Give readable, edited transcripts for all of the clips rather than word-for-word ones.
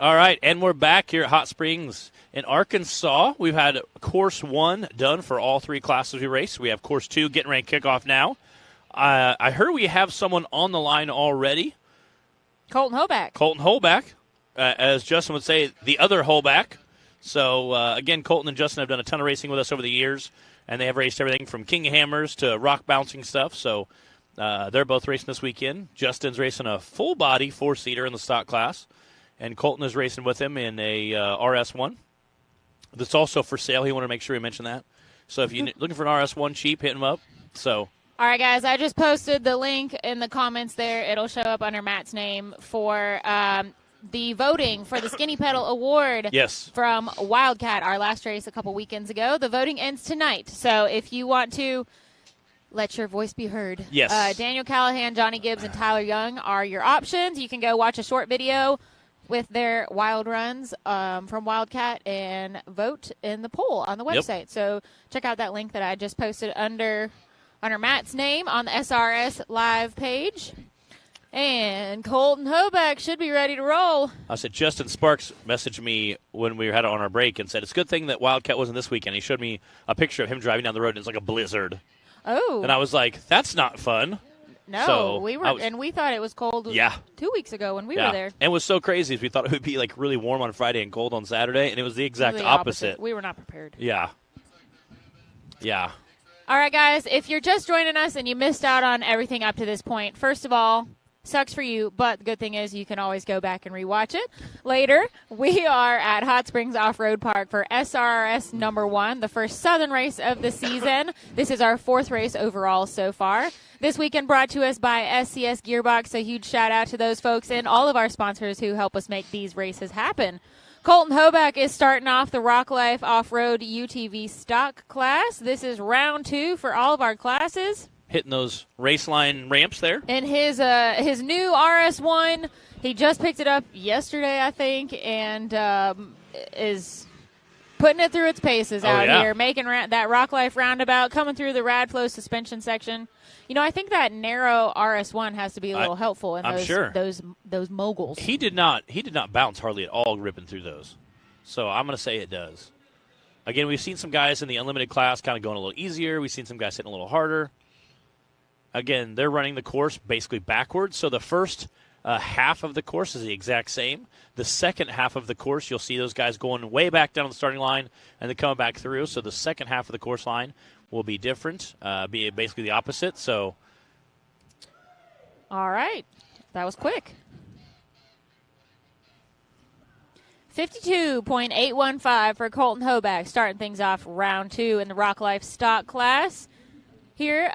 All right, and we're back here at Hot Springs in Arkansas. We've had Course 1 done for all 3 classes we raced. We have Course 2 getting ready to kick off now. I heard we have someone on the line already. Colton Hoback. Colton Hoback, as Justin would say, the other Hoback. So, again, Colton and Justin have done a ton of racing with us over the years, and they have raced everything from king hammers to rock bouncing stuff. So they're both racing this weekend. Justin's racing a full-body 4-seater in the stock class, and Colton is racing with him in a RS1 that's also for sale. He wanted to make sure he mentioned that. So if you're looking for an RS1 cheap, hit him up. So, all right, guys, I just posted the link in the comments there. It'll show up under Matt's name for the voting for the Skinny Pedal Award from Wildcat, our last race a couple weekends ago. The voting ends tonight. So if you want to let your voice be heard, Daniel Callahan, Johnny Gibbs, and Tyler Young are your options. You can go watch a short video with their wild runs from Wildcat and vote in the poll on the website. So check out that link that I just posted under Matt's name on the SRS Live page. And Colton Hoback should be ready to roll. I said Justin Sparks messaged me when we had it on our break and said, it's a good thing that Wildcat wasn't this weekend. He showed me a picture of him driving down the road, and it's like a blizzard. Oh. And I was like, that's not fun. No, so we thought it was cold 2 weeks ago when we were there. And it was so crazy. We thought it would be like really warm on Friday and cold on Saturday, and it was the exact opposite. We were not prepared. Yeah. All right, guys, if you're just joining us and you missed out on everything up to this point, first of all, sucks for you, but the good thing is you can always go back and rewatch it later. We are at Hot Springs Off-Road Park for SRS number 1, the first Southern race of the season. This is our 4th race overall so far. This weekend brought to us by SCS Gearbox. A huge shout out to those folks and all of our sponsors who help us make these races happen. Colton Hoback is starting off the Rock Life Off-Road UTV stock class. This is round 2 for all of our classes. Hitting those race line ramps there. And his new RS1, he just picked it up yesterday, I think, and is putting it through its paces out here, making that Rock Life roundabout, coming through the Radflow suspension section. You know, I think that narrow RS1 has to be a little helpful in those moguls. He did not bounce hardly at all ripping through those. So I'm going to say it does. Again, we've seen some guys in the unlimited class kind of going a little easier. We've seen some guys hitting a little harder. Again, they're running the course basically backwards. So the first half of the course is the exact same. The second half of the course, you'll see those guys going way back down the starting line and then coming back through. So the second half of the course line will be different, be basically the opposite. So, all right, that was quick. 52.815 for Colton Hoback, starting things off round 2 in the Rock Life stock class. Here,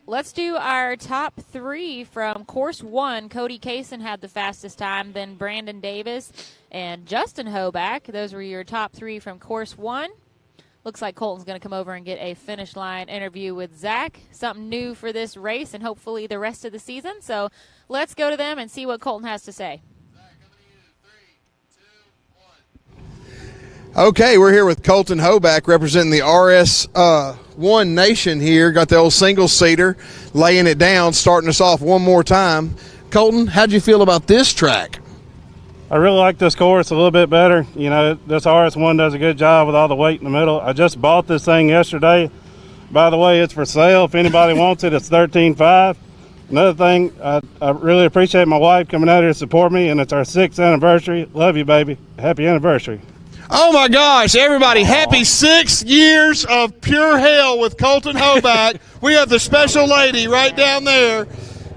let's do our top 3 from Course 1. Cody Kaysen had the fastest time, then Brandon Davis and Justin Hoback. Those were your top 3 from Course 1. Looks like Colton's going to come over and get a finish line interview with Zach. Something new for this race and hopefully the rest of the season. So let's go to them and see what Colton has to say. Okay, we're here with Colton Hoback representing the RS1 Nation here. Got the old single-seater, laying it down, starting us off one more time. Colton, how'd you feel about this track? I really like this course a little bit better. You know, this RS1 does a good job with all the weight in the middle. I just bought this thing yesterday. By the way, it's for sale. If anybody wants it, it's $13,500. Another thing, I really appreciate my wife coming out here to support me, and it's our 6th anniversary. Love you, baby. Happy anniversary. Oh, my gosh, everybody, happy 6 years of pure hell with Colton Hoback. We have the special lady right down there.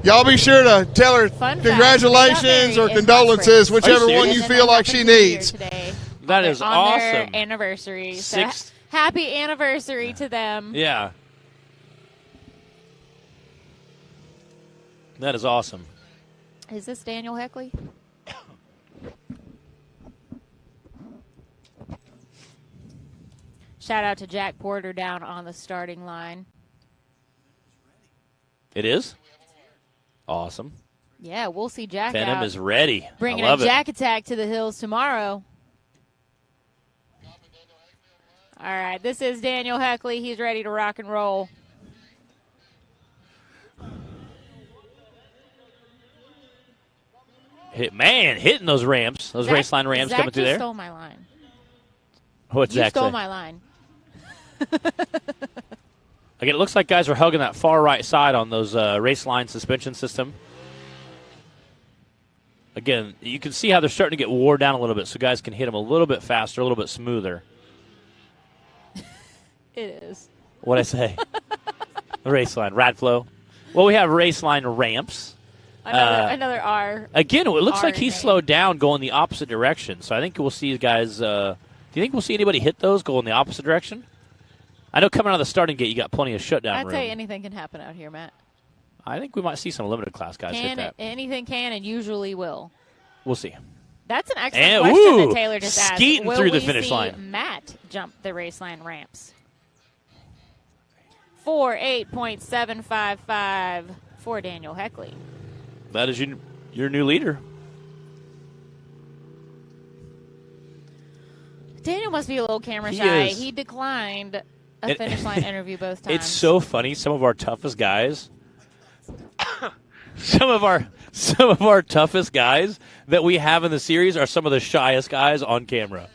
Y'all be sure to tell her congratulations or condolences, whichever one you feel like she needs. That is on awesome. Their anniversary. So happy anniversary to them. Yeah. That is awesome. Is this Daniel Heckley? Shout out to Jack Porter down on the starting line. It is? Awesome. Yeah, we'll see Jack Venom out. is ready. Bringing I love a Jack Attack to the hills tomorrow. All right, this is Daniel Heckley. He's ready to rock and roll. Hitting those ramps, those race line ramps coming through there. Stole my line. What's Zach say? You stole my line. Again, it looks like guys are hugging that far right side on those race line suspension system. Again, you can see how they're starting to get wore down a little bit, so guys can hit them a little bit faster, a little bit smoother. It is. What'd I say? Race line, rad flow. Well, we have race line ramps. Another R. Again, it looks like he slowed down going the opposite direction. So I think we'll see guys. Do you think we'll see anybody hit those going the opposite direction? I know coming out of the starting gate, you got plenty of shutdown room. I'd say anything can happen out here, Matt. I think we might see some limited class guys hit that. Anything can and usually will. We'll see. That's an excellent question that Taylor just asked. Skeeting through the finish line. Matt jump the race line ramps. 4.8.755 for Daniel Heckley. That is your new leader. Daniel must be a little camera shy. He declined a finish line interview both times. It's so funny. Some of our toughest guys, some of our toughest guys that we have in the series are some of the shyest guys on camera.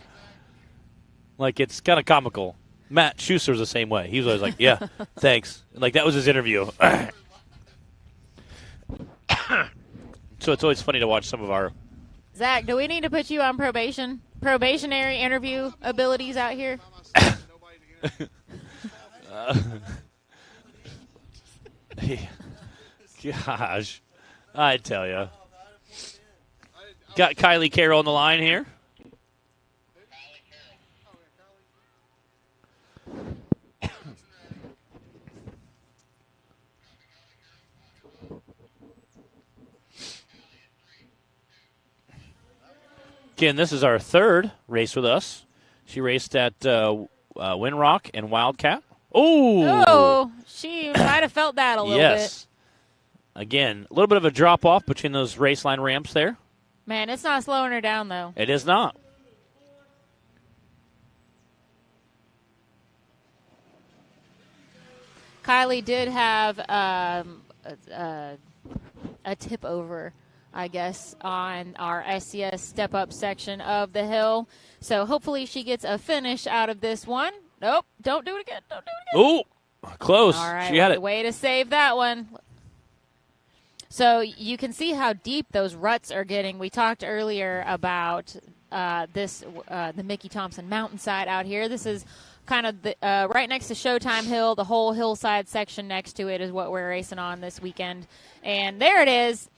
Like, it's kind of comical. Matt Schuster's the same way. He was always like, "Yeah, thanks." Like, that was his interview. So it's always funny to watch some of our. Zach, do we need to put you on probation? Probationary interview abilities out here? Gosh, I tell you. Got Kylie Carroll on the line here. Again, this is our third race with us. She raced at Winrock and Wildcat. Oh, she might have felt that a little bit. Again, a little bit of a drop-off between those race line ramps there. Man, it's not slowing her down, though. It is not. Kylie did have a tip over, I guess, on our SCS step-up section of the hill. So hopefully she gets a finish out of this one. Nope, don't do it again. Don't do it again. Oh, close. All right, she had it. Way to save that one. So you can see how deep those ruts are getting. We talked earlier about the Mickey Thompson mountainside out here. This is kind of the, right next to Showtime Hill. The whole hillside section next to it is what we're racing on this weekend. And there it is.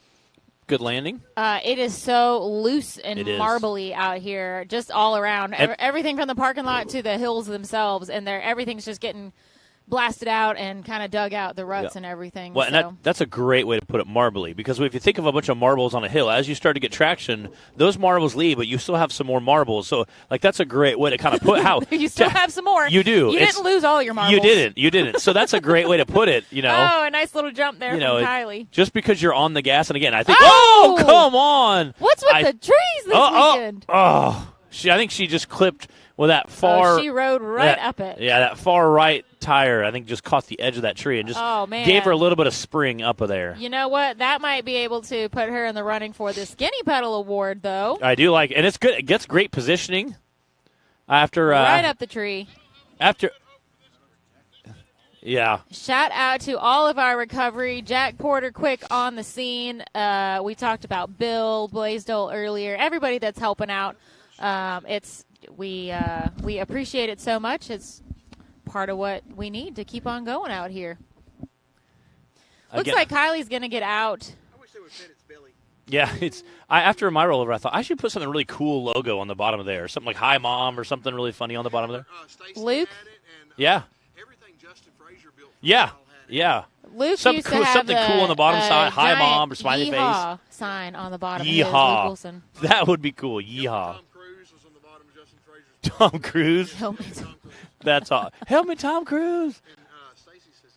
Good landing. It is so loose and marbly out here, just all around. Everything from the parking lot to the hills themselves, and everything's just getting blasted out and kind of dug out, the ruts and everything. Well, and that's a great way to put it, marbly, because if you think of a bunch of marbles on a hill, as you start to get traction, those marbles leave, but you still have some more marbles. So, like, that's a great way to kind of put how you still have some more. You do. You didn't lose all your marbles. You didn't. So that's a great way to put it. You know. Oh, a nice little jump there from Kylie. Just because you're on the gas, and again, I think. Oh, come on! What's with the trees this weekend? I think she just clipped. Well, that far. She rode right up it. Yeah, that far right tire, I think, just caught the edge of that tree and just gave her a little bit of spring up of there. You know what? That might be able to put her in the running for the Skinny Pedal Award, though. I do like it. And it's good. It gets great positioning after. Right up the tree. After. Yeah. Shout out to all of our recovery. Jack Porter quick on the scene. We talked about Bill Blaisdell earlier. Everybody that's helping out. We appreciate it so much. It's part of what we need to keep on going out here. Looks like Kylie's going to get out. I wish they would fit its belly. Yeah, after my rollover, I thought I should put something really cool logo on the bottom of there, something like "Hi Mom" or something really funny on the bottom of there. Luke. Yeah. Everything Justin Frazier built. Yeah. Luke used something to have cool on the bottom side. "Hi Mom" or smiley face. Sign on the bottom. Yeehaw. That would be cool. Yeehaw. Tom Cruise. Help me, Tom Cruise. That's all. Help me, Tom Cruise. And Stacy says,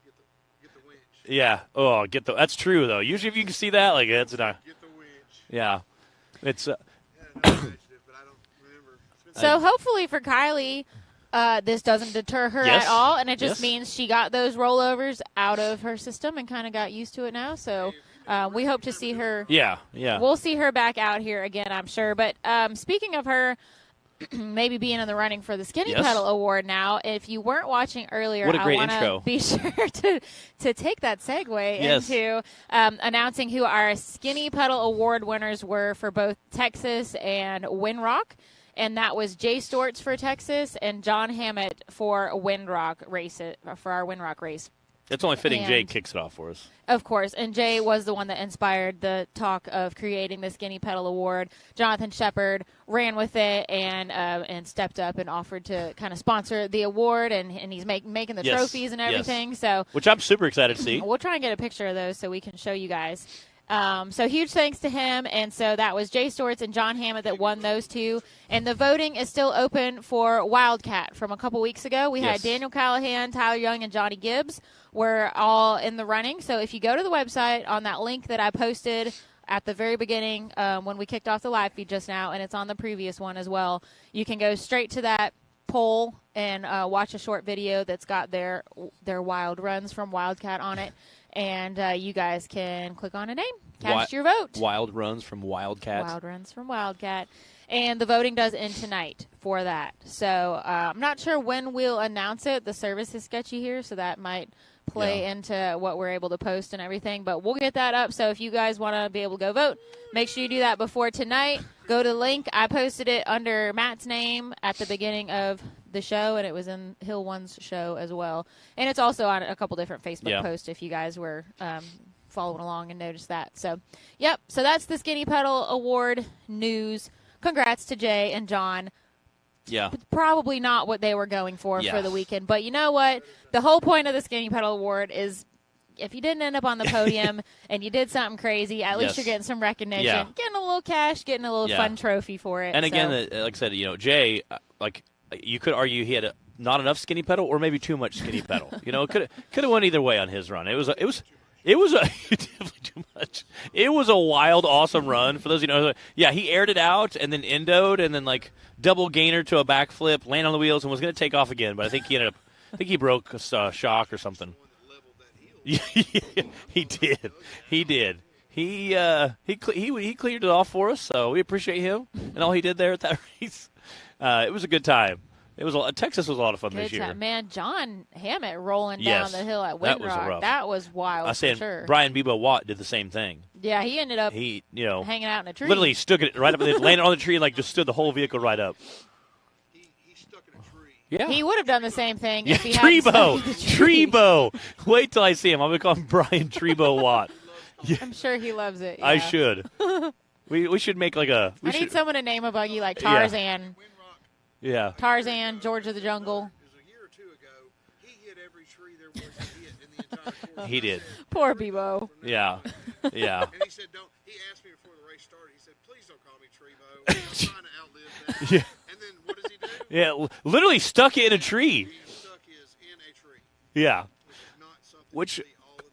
"Get the winch." Yeah. Oh, that's true though. Usually, if you can see that, like that's not. Get the winch. Yeah. It's. But I don't remember. So hopefully for Kylie, this doesn't deter her at all, and it just means she got those rollovers out of her system and kind of got used to it now. So we hope to see her. Yeah. We'll see her back out here again, I'm sure. But speaking of her maybe being in the running for the Skinny Pedal Award now, if you weren't watching earlier, what a great I want to be sure to take that segue into announcing who our Skinny Pedal Award winners were for both Texas and Windrock. And that was Jay Storts for Texas and John Hammett for Windrock for our Windrock race. It's only fitting Jay kicks it off for us. Of course, and Jay was the one that inspired the talk of creating the Skinny Pedal Award. Jonathan Shepard ran with it and stepped up and offered to kind of sponsor the award, and he's making the trophies and everything. So, which I'm super excited to see. We'll try and get a picture of those so we can show you guys. So huge thanks to him. And so that was Jay Storts and John Hammett that won those two. And the voting is still open for Wildcat from a couple weeks ago. We had Daniel Callahan, Tyler Young, and Johnny Gibbs were all in the running. So if you go to the website on that link that I posted at the very beginning when we kicked off the live feed just now, and it's on the previous one as well, you can go straight to that poll and watch a short video that's got their wild runs from Wildcat on it. And you guys can click on a name, cast your vote. Wild runs from Wildcat. Wild runs from Wildcat. And the voting does end tonight for that. So I'm not sure when we'll announce it. The service is sketchy here, so that might play into what we're able to post and everything. But we'll get that up. So if you guys want to be able to go vote, make sure you do that before tonight. Go to the link. I posted it under Matt's name at the beginning of the show, and it was in Hill One's show as well. And it's also on a couple different Facebook posts if you guys were following along and noticed that. So, so that's the Skinny Pedal Award news. Congrats to Jay and John. Yeah. Probably not what they were going for the weekend. But you know what? The whole point of the Skinny Pedal Award is if you didn't end up on the podium and you did something crazy, at least you're getting some recognition, getting a little cash, getting a little fun trophy for it. And again, like I said, Jay, you could argue he had not enough skinny pedal or maybe too much skinny pedal. Could have went either way on his run. It was definitely too much. It was a wild, awesome run. For those of you who know, he aired it out and then endoed and then double gainer to a backflip, land on the wheels, and was going to take off again. But I think he broke a shock or something. He did. He cleared it off for us, so we appreciate him and all he did there at that race. It was a good time. Texas was a lot of fun this year. Man, John Hammett rolling down the hill at Windrock. That was wild. I said, sure. Brian Bebo Watt did the same thing. Yeah, he ended up hanging out in a tree. Literally stuck it right up, landed on the tree and just stood the whole vehicle right up. He stuck in a tree. Yeah, he would have done the same thing if he hadn't Trebo. Trebo. Wait till I see him. I'm gonna call him Brian Trebo Watt. I'm sure he loves it. Yeah. I should. We should make I need someone to name a buggy like Tarzan. Yeah. Tarzan, George of the Jungle. It was a year or two ago. He hit every tree there was to hit in the entire course. He did. Poor Bebo. Yeah. And he said, he asked me before the race started, he said, please don't call me Trebo. I'm trying to outlive that. Yeah. And then what does he do? Yeah, literally stuck it in a tree. He stuck his in a tree. Yeah. Which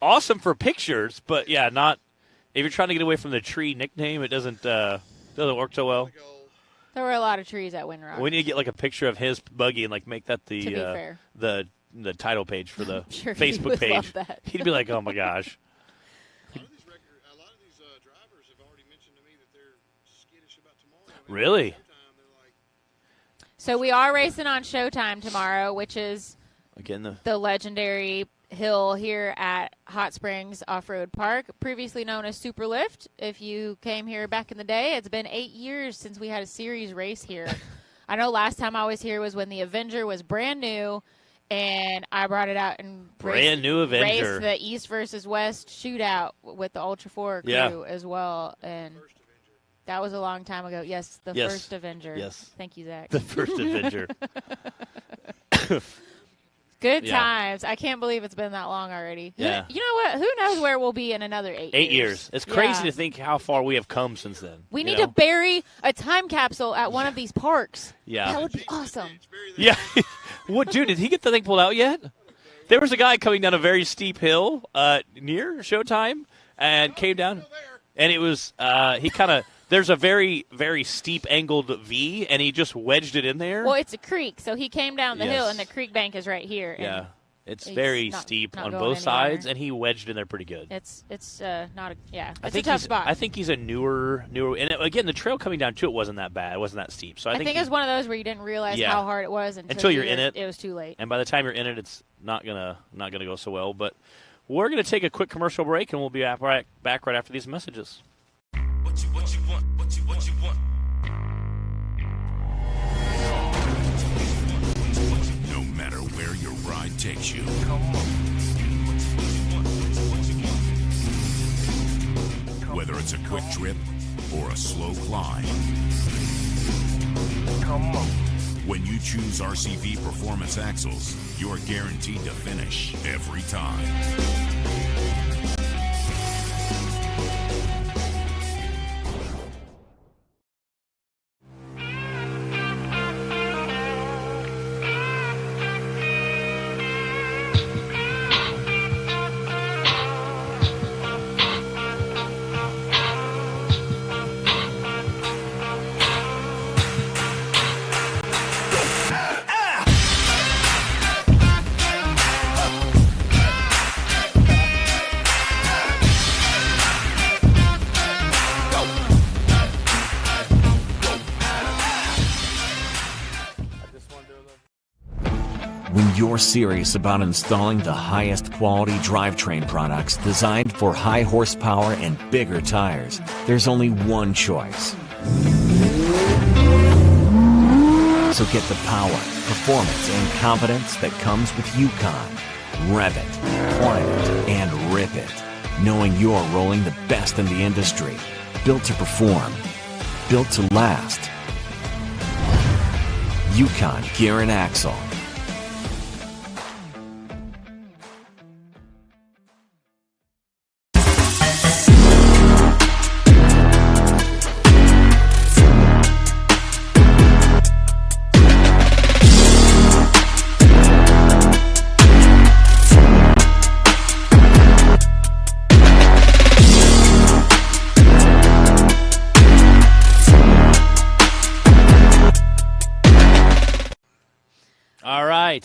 awesome for pictures, but not if you're trying to get away from the tree nickname, it doesn't work so well. There were a lot of trees at Windrock. We need to get a picture of his buggy and make that to be fair. the title page for the sure Facebook page. Love that. He'd be like, "Oh my gosh." A lot of these drivers have already mentioned to me that they're skittish about tomorrow. Really? So we are racing on Showtime tomorrow, which is again the legendary hill here at Hot Springs Off-Road Park, previously known as Superlift. If you came here back in the day, it's been 8 years since we had a series race here. I know last time I was here was when the Avenger was brand new, and I brought it out and raced the East versus West shootout with the Ultra 4 crew as well. And that was a long time ago. Yes, the first Avenger. Yes. Thank you, Zach. The first Avenger. Good times. I can't believe it's been that long already. Yeah. You know what? Who knows where we'll be in another 8 years? 8 years. It's crazy to think how far we have come since then. We need to bury a time capsule at one of these parks. Yeah. That would be awesome. Yeah. What, dude, did he get the thing pulled out yet? There was a guy coming down a very steep hill near Showtime and came down. And it was, there's a very, very steep angled V, and he just wedged it in there. Well, it's a creek, so he came down the hill, and the creek bank is right here. And It's very steep on both sides, and he wedged in there pretty good. It's not a It's a tough spot. I think he's a newer, and again, the trail coming down to it wasn't that bad. It wasn't that steep. So I think it's one of those where you didn't realize how hard it was until you're in it. It was too late. And by the time you're in it, it's not gonna go so well. But we're gonna take a quick commercial break, and we'll be back right after these messages. What you want? What you want? No matter where your ride takes you. Whether it's a quick trip or a slow climb. When you choose RCV Performance Axles, you're guaranteed to finish every time. When you're serious about installing the highest quality drivetrain products designed for high horsepower and bigger tires, there's only one choice. So get the power, performance, and confidence that comes with Yukon. Rev it, climb it, and rip it, knowing you're rolling the best in the industry. Built to perform, built to last. Yukon Gear and Axle.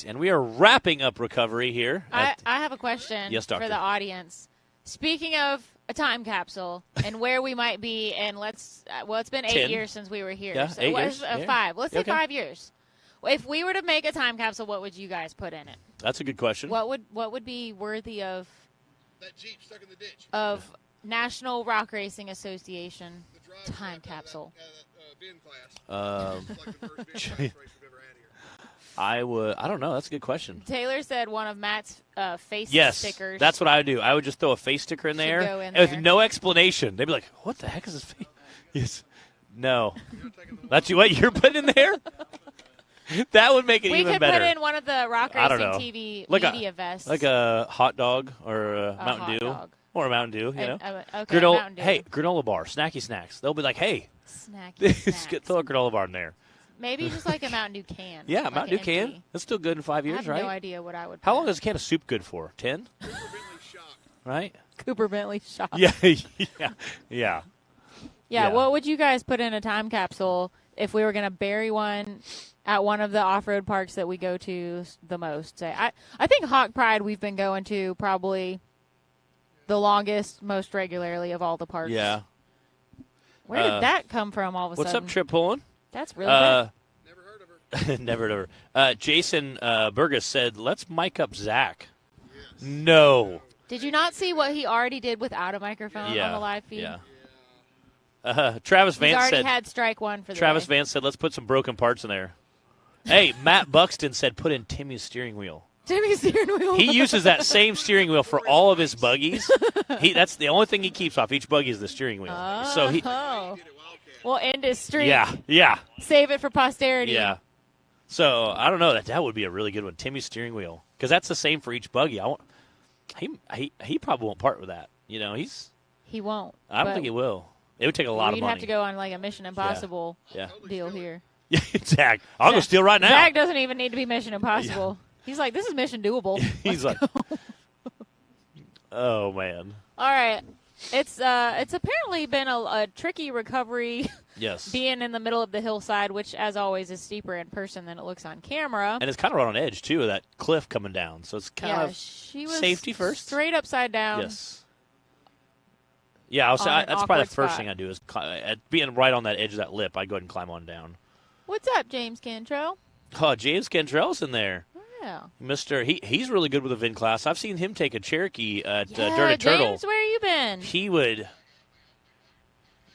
And we are wrapping up recovery here. I have a question for the audience. Speaking of a time capsule and where we might be, and it's been 8 years since we were here. Yeah, so 8 years. 5. Let's say 5 years. If we were to make a time capsule, what would you guys put in it? That's a good question. What would be worthy of that Jeep stuck in the ditch of National Rock Racing Association time capsule? VIN class. Like the first VIN class race we've ever had here. I don't know. That's a good question. Taylor said one of Matt's face stickers. Yes, that's what I would do. I would just throw a face sticker in there, with no explanation. They'd be like, "What the heck is this face?" Yes, no. That's what you're putting in there. That would make it even better. We could put in one of the Rock Racing TV media vests, like a hot dog or a Mountain Dew, or a Mountain Dew. You know, Mountain Dew. Hey, granola bar, snacky snacks. They'll be like, "Hey, throw a granola bar in there." Maybe just like a Mountain Dew can. Yeah, Mountain Dew can. That's still good in 5 years, right? I have no idea what I would put. How long is a can of soup good for? 10? Cooper Bentley shock. Right? Cooper Bentley shock. Yeah. What would you guys put in a time capsule if we were going to bury one at one of the off-road parks that we go to the most? Say, I think Hawk Pride we've been going to probably the longest, most regularly of all the parks. Yeah. Where did that come from all of a sudden? What's up, Trip Pullen? That's really good. Never heard of her. Never heard of her. Jason Burgess said, let's mic up Zach. Yes. No. Did you not see what he already did without a microphone on the live feed? Yeah. Travis Vance He's already said, had strike one for the Travis day. Vance said, let's put some broken parts in there. Hey, Matt Buxton said, put in Timmy's steering wheel. Timmy's steering wheel. He uses that same steering wheel for all of his buggies. That's the only thing he keeps off each buggy is the steering wheel. We'll end his streak. Yeah. Save it for posterity. Yeah. So I don't know. That would be a really good one. Timmy's steering wheel, because that's the same for each buggy. He probably won't part with that. You know, he won't. I don't think he will. It would take a lot of money. We'd have to go on like a Mission Impossible deal here. Yeah, Zach. I'll go steal right now. Zach doesn't even need to be Mission Impossible. Yeah. He's like, this is mission doable. He's like, oh man. All right. It's apparently been a tricky recovery being in the middle of the hillside, which, as always, is steeper in person than it looks on camera. And it's kind of right on edge, too, of that cliff coming down. So it's kind of she was safety first. Straight upside down. Yes. Yeah, I'll say that's probably the first thing I do is being right on that edge of that lip, I go ahead and climb on down. What's up, James Cantrell? Oh, James Cantrell's in there. Yeah. He's really good with a VIN class. I've seen him take a Cherokee at Dirty Turtle. James, where you been? He would.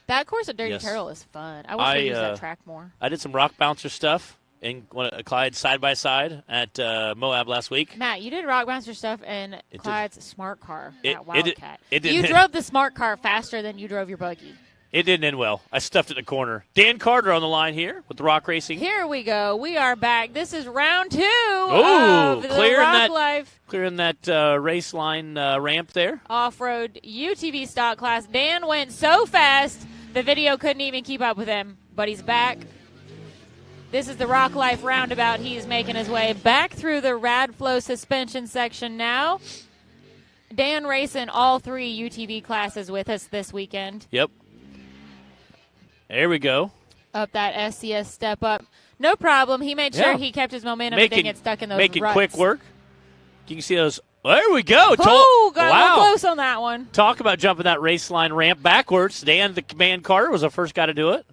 That course at Dirty Turtle is fun. I wish I used that track more. I did some rock bouncer stuff in Clyde side-by-side at Moab last week. Matt, you did rock bouncer stuff in Clyde's smart car at Wildcat. You drove the smart car faster than you drove your buggy. It didn't end well. I stuffed it in the corner. Dan Carter on the line here with the Rock Racing. Here we go. We are back. This is round 2 of the Rock Life. Clearing that race line ramp there. Off-road UTV stock class. Dan went so fast, the video couldn't even keep up with him, but he's back. This is the Rock Life roundabout. He's making his way back through the Radflow suspension section now. Dan racing all 3 UTV classes with us this weekend. Yep. There we go. Up that SCS step up. No problem. He made sure he kept his momentum and didn't get stuck in those ruts. Making quick work. You can see those. There we go. Got a little close on that one. Talk about jumping that race line ramp backwards. Dan, the command Carter, was the first guy to do it.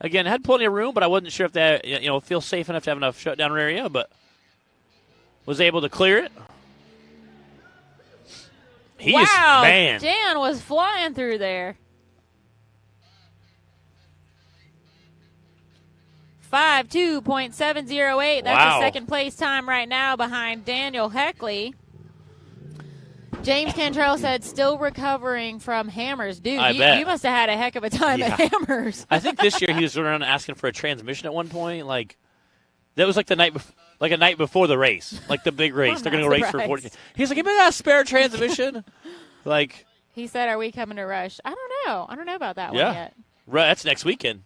Again, had plenty of room, but I wasn't sure if that feels safe enough to have enough shutdown area, but was able to clear it. Dan was flying through there. 5:2.708. That's a second place time right now behind Daniel Heckley. James Cantrell said still recovering from hammers. Dude, you must have had a heck of a time at hammers. I think this year he was around asking for a transmission at one point. Like that was like the night before. Like a night before the race, like the big race. They're going to go race for 40. He's like, "Give me that spare transmission." He said, "Are we coming to Rush?" I don't know. I don't know about that one yet. That's next weekend.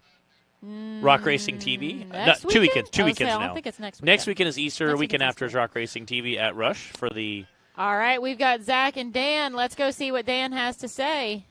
Rock Racing TV. Two weekends. 2 weekends now. I don't think it's next weekend. Next weekend is Easter. Weekend after is Rock Racing TV at Rush for the. All right, we've got Zach and Dan. Let's go see what Dan has to say.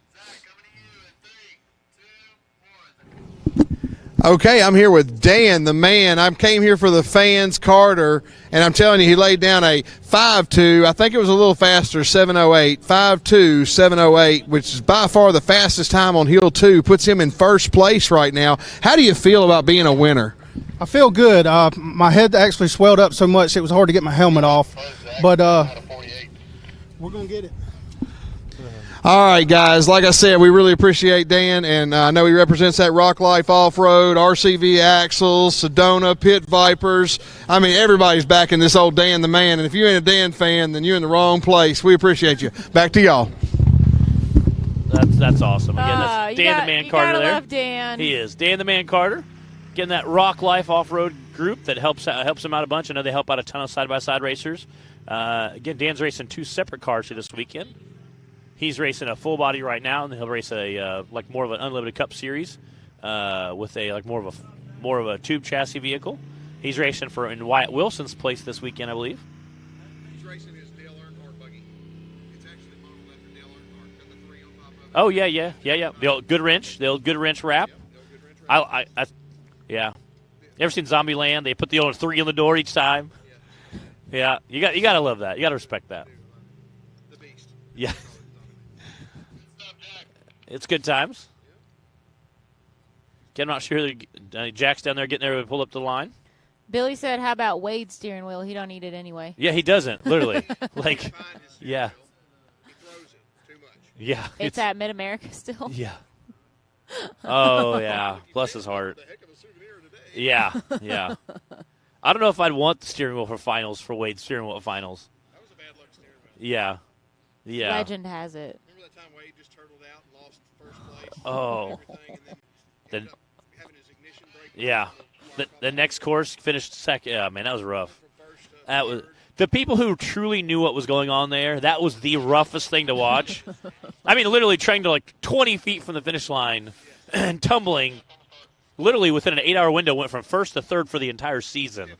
Okay, I'm here with Dan, the man. I came here for the fans, Carter, and I'm telling you, he laid down a 5.2. I think it was a little faster, 7.08. 5.2, 7.08, which is by far the fastest time on Hill 2. Puts him in first place right now. How do you feel about being a winner? I feel good. My head actually swelled up so much it was hard to get my helmet off. But we're going to get it. All right, guys. Like I said, we really appreciate Dan, and I know he represents that Rock Life Off-Road, RCV Axles, Sedona, Pit Vipers. I mean, everybody's backing this old Dan the man, and if you ain't a Dan fan, then you're in the wrong place. We appreciate you. Back to y'all. That's awesome. Again, that's Dan the Man Carter there. Love Dan. He is. Dan the Man Carter. Getting that Rock Life Off-Road group that helps him out a bunch. I know they help out a ton of side-by-side racers. Again, Dan's racing 2 separate cars here this weekend. He's racing a full body right now, and he'll race a more of an Unlimited Cup series with a more of a tube chassis vehicle. He's racing in Wyatt Wilson's place this weekend, I believe. He's racing his Dale Earnhardt buggy. It's actually modeled after Dale Earnhardt. Got the 3 on top of it. Oh yeah. The old good wrench wrap. Yeah. Ever seen Zombieland? They put the old 3 on the door each time. Yeah. You got to love that. You got to respect that. The beast. Yeah. It's good times. I'm not sure. Jack's down there getting there to pull up the line. Billy said, how about Wade's steering wheel? He don't need it anyway. Yeah, he doesn't, literally. Yeah. He throws it too much. Yeah. It's at Mid-America still? Yeah. Oh, yeah. Bless his heart. Yeah. I don't know if I'd want the steering wheel for Wade's steering wheel at finals. That was a bad luck steering wheel. Yeah. Legend has it. Remember that time Wade just turtled out and lost first place? Oh. And then having his ignition break. Yeah. The next course finished second. Yeah, man, that was rough. That was the people who truly knew what was going on there. That was the roughest thing to watch. I mean, literally trying to 20 feet from the finish line and tumbling. Literally within an 8-hour window, went from first to third for the entire season.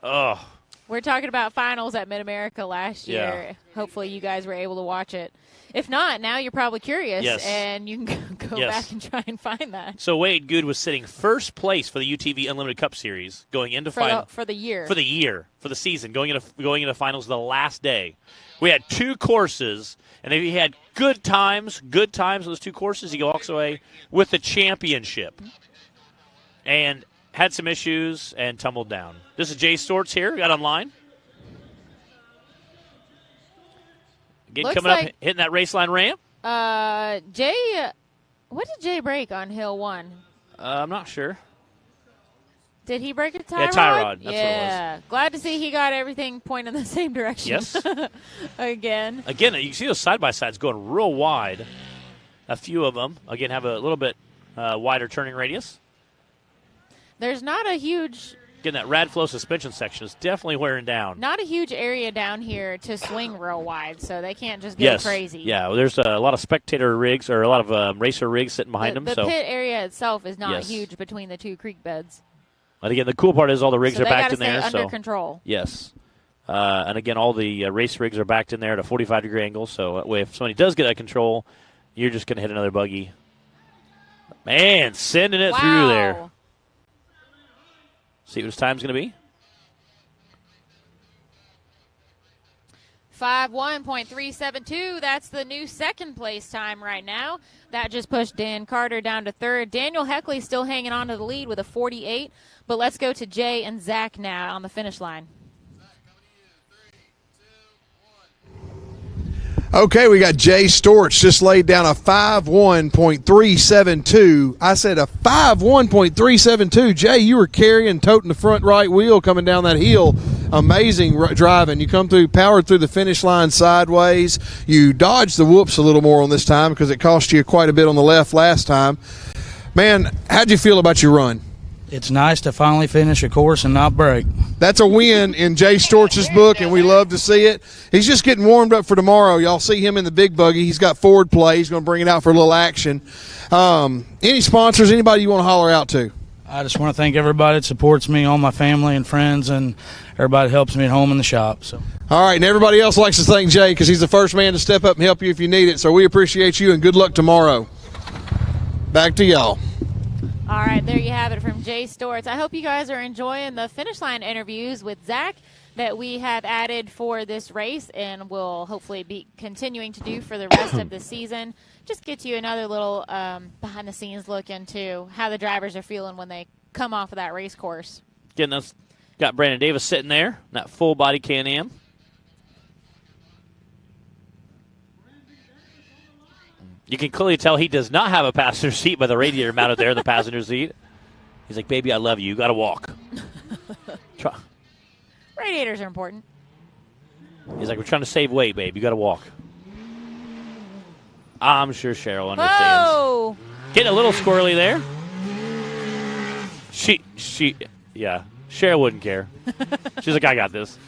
Oh, We're talking about finals at Mid-America last year. Yeah. Hopefully you guys were able to watch it. If not, now you're probably curious, Yes. and you can go back and try and find that. So Wade Good was sitting first place for the UTV Unlimited Cup Series going into finals. For the year. For the season, going into finals the last day. We had 2 courses, and if he had good times on those 2 courses, he walks away with the championship. And had some issues and tumbled down. This is Jay Storts here. Got online. Again, coming up, hitting that race line ramp. Jay, what did Jay break on Hill 1? I'm not sure. Did he break a tie rod? Yeah, tie rod. That's what yeah. it was. Glad to see he got everything pointing in the same direction. Yes. Again, you can see those side-by-sides going real wide. A few of them, again, have a little bit wider turning radius. There's not a huge... Again, that Radflow suspension section is definitely wearing down. Not a huge area down here to swing real wide, so they can't just go crazy. Yeah, well, there's a lot of spectator rigs or a lot of racer rigs sitting behind them. The pit area itself is not huge between the 2 creek beds. But again, the cool part is all the rigs are backed in there. Under control. Yes. And again, all the race rigs are backed in there at a 45-degree angle. So if somebody does get out of control, you're just going to hit another buggy. Man, sending it through there. See what his time's going to be? 5:1.372. That's the new second place time right now. That just pushed Dan Carter down to third. Daniel Heckley still hanging on to the lead with a 48. But let's go to Jay and Zach now on the finish line. Okay, we got Jay Storts just laid down a 5:1.372. I said a 5:1.372. Jay, you were carrying, toting the front right wheel coming down that hill. Amazing driving. You come through, powered through the finish line sideways. You dodged the whoops a little more on this time because it cost you quite a bit on the left last time. Man, how'd you feel about your run? It's nice to finally finish a course and not break. That's a win in Jay Storts' book, and we love to see it. He's just getting warmed up for tomorrow. Y'all see him in the big buggy. He's got forward play. He's going to bring it out for a little action. Any sponsors, anybody you want to holler out to? I just want to thank everybody that supports me, all my family and friends, and everybody that helps me at home in the shop. So, all right, and everybody else likes to thank Jay because he's the first man to step up and help you if you need it. So we appreciate you, and good luck tomorrow. Back to y'all. All right, there you have it from Jay Storts. I hope you guys are enjoying the finish line interviews with Zach that we have added for this race and will hopefully be continuing to do for the rest of the season. Just get you another little behind-the-scenes look into how the drivers are feeling when they come off of that race course. Again, that's got Brandon Davis sitting there, that full-body Can-Am. You can clearly tell he does not have a passenger seat by the radiator mounted there in the passenger seat. He's like, baby, I love you. You got to walk. Radiators are important. He's like, we're trying to save weight, babe. You got to walk. I'm sure Cheryl understands. Whoa! Getting a little squirrely there. Yeah. Cheryl wouldn't care. She's like, I got this.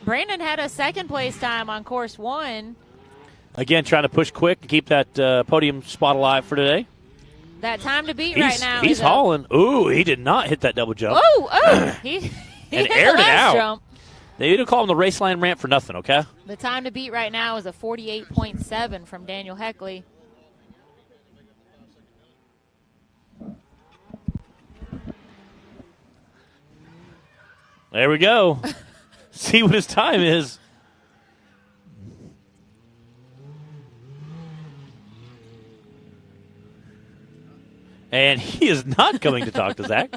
Brandon had a second place time on course 1. Again, trying to push quick and keep that podium spot alive for today. That time to beat right now. He's hauling. Ooh, he did not hit that double jump. Oh, he and hit aired the last it out. Jump. They didn't call him the race line ramp for nothing, okay? The time to beat right now is a 48.7 from Daniel Heckley. There we go. See what his time is. And he is not coming to talk to Zach.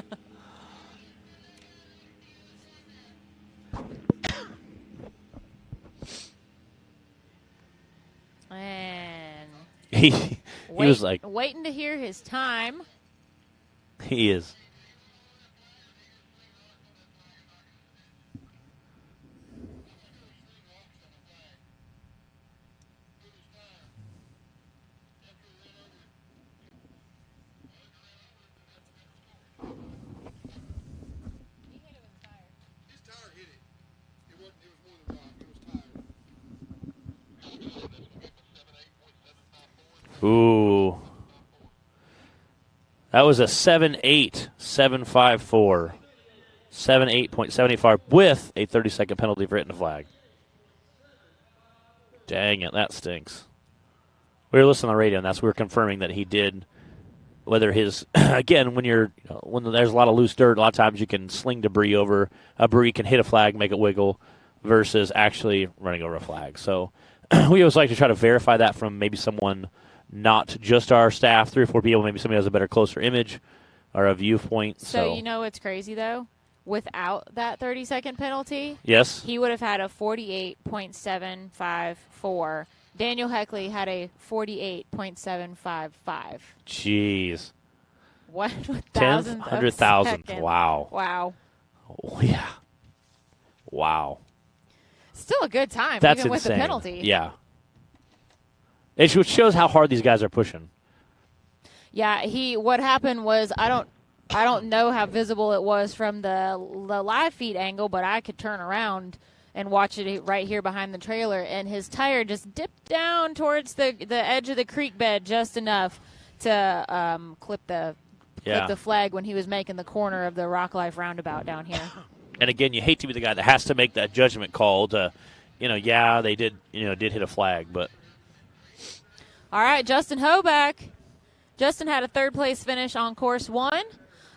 And he was like... Waiting to hear his time. He is. Ooh. That was a 7.8, 7.54. 78.75 with a 30-second penalty for hitting the flag. Dang it, that stinks. We were listening on the radio, and we were confirming that he did. Whether his again, when there's a lot of loose dirt, a lot of times you can sling debris over a debris, can hit a flag, make it wiggle, versus actually running over a flag. So we always like to try to verify that from maybe someone, not just our staff, 3 or 4 people. Maybe somebody has a better, closer image or a viewpoint. So you know what's crazy though? Without that 30-second penalty, yes, he would have had a 48.754. Daniel Heckley had a 48.755. Jeez. 1/100,000. Wow. Wow. Oh, yeah. Wow. Still a good time, That's even insane. with the penalty. Yeah. It shows how hard these guys are pushing. Yeah, what happened was I don't know how visible it was from the live feed angle, but I could turn around and watch it right here behind the trailer, and his tire just dipped down towards the edge of the creek bed just enough to clip the flag when he was making the corner of the Rock Life roundabout down here. And again, you hate to be the guy that has to make that judgment call to, they did hit a flag, but. All right, Justin Hoback. Justin had a 3rd-place finish on course 1,